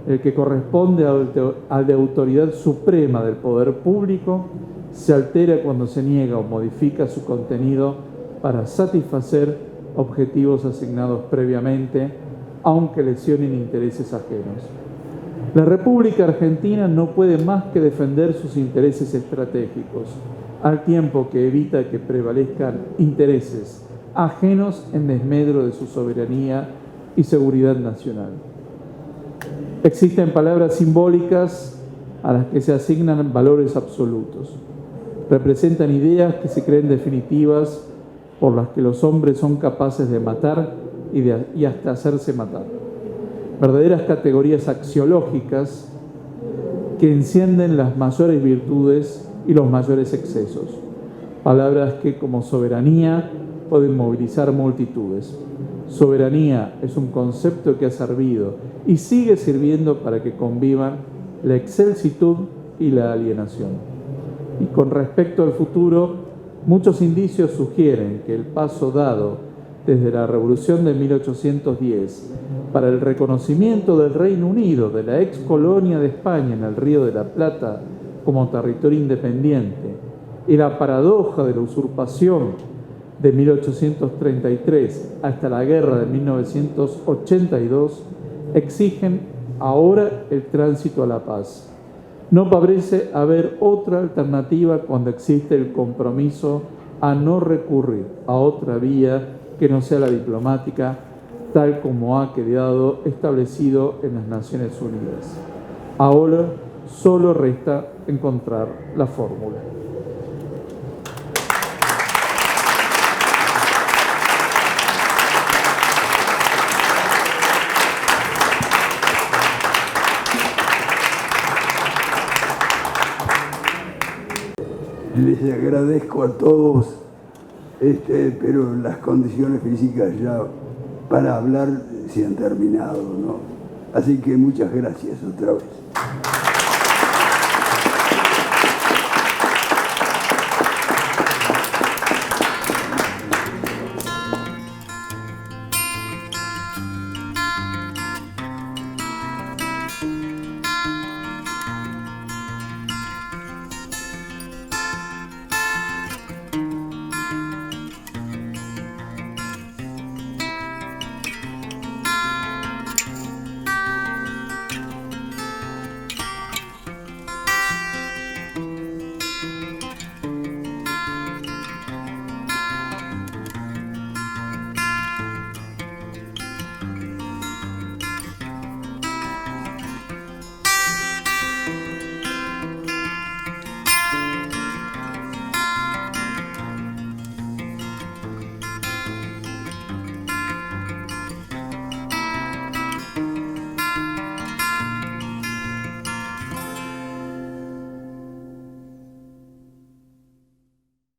el que corresponde al de autoridad suprema del poder público, se altera cuando se niega o modifica su contenido para satisfacer objetivos asignados previamente, aunque lesionen intereses ajenos. La República Argentina no puede más que defender sus intereses estratégicos, al tiempo que evita que prevalezcan intereses ajenos en desmedro de su soberanía y seguridad nacional. Existen palabras simbólicas a las que se asignan valores absolutos. Representan ideas que se creen definitivas por las que los hombres son capaces de matar y hasta hacerse matar. Verdaderas categorías axiológicas que encienden las mayores virtudes y los mayores excesos. Palabras que, como soberanía, pueden movilizar multitudes. Soberanía es un concepto que ha servido y sigue sirviendo para que convivan la excelsitud y la alienación. Y con respecto al futuro, muchos indicios sugieren que el paso dado desde la Revolución de 1810 para el reconocimiento del Reino Unido de la ex colonia de España en el Río de la Plata como territorio independiente y la paradoja de la usurpación de 1833 hasta la guerra de 1982 exigen ahora el tránsito a la paz. No parece haber otra alternativa cuando existe el compromiso a no recurrir a otra vía que no sea la diplomática, tal como ha quedado establecido en las Naciones Unidas. Ahora solo resta encontrar la fórmula. Les agradezco a todos, pero las condiciones físicas ya para hablar se han terminado, ¿no? Así que muchas gracias otra vez.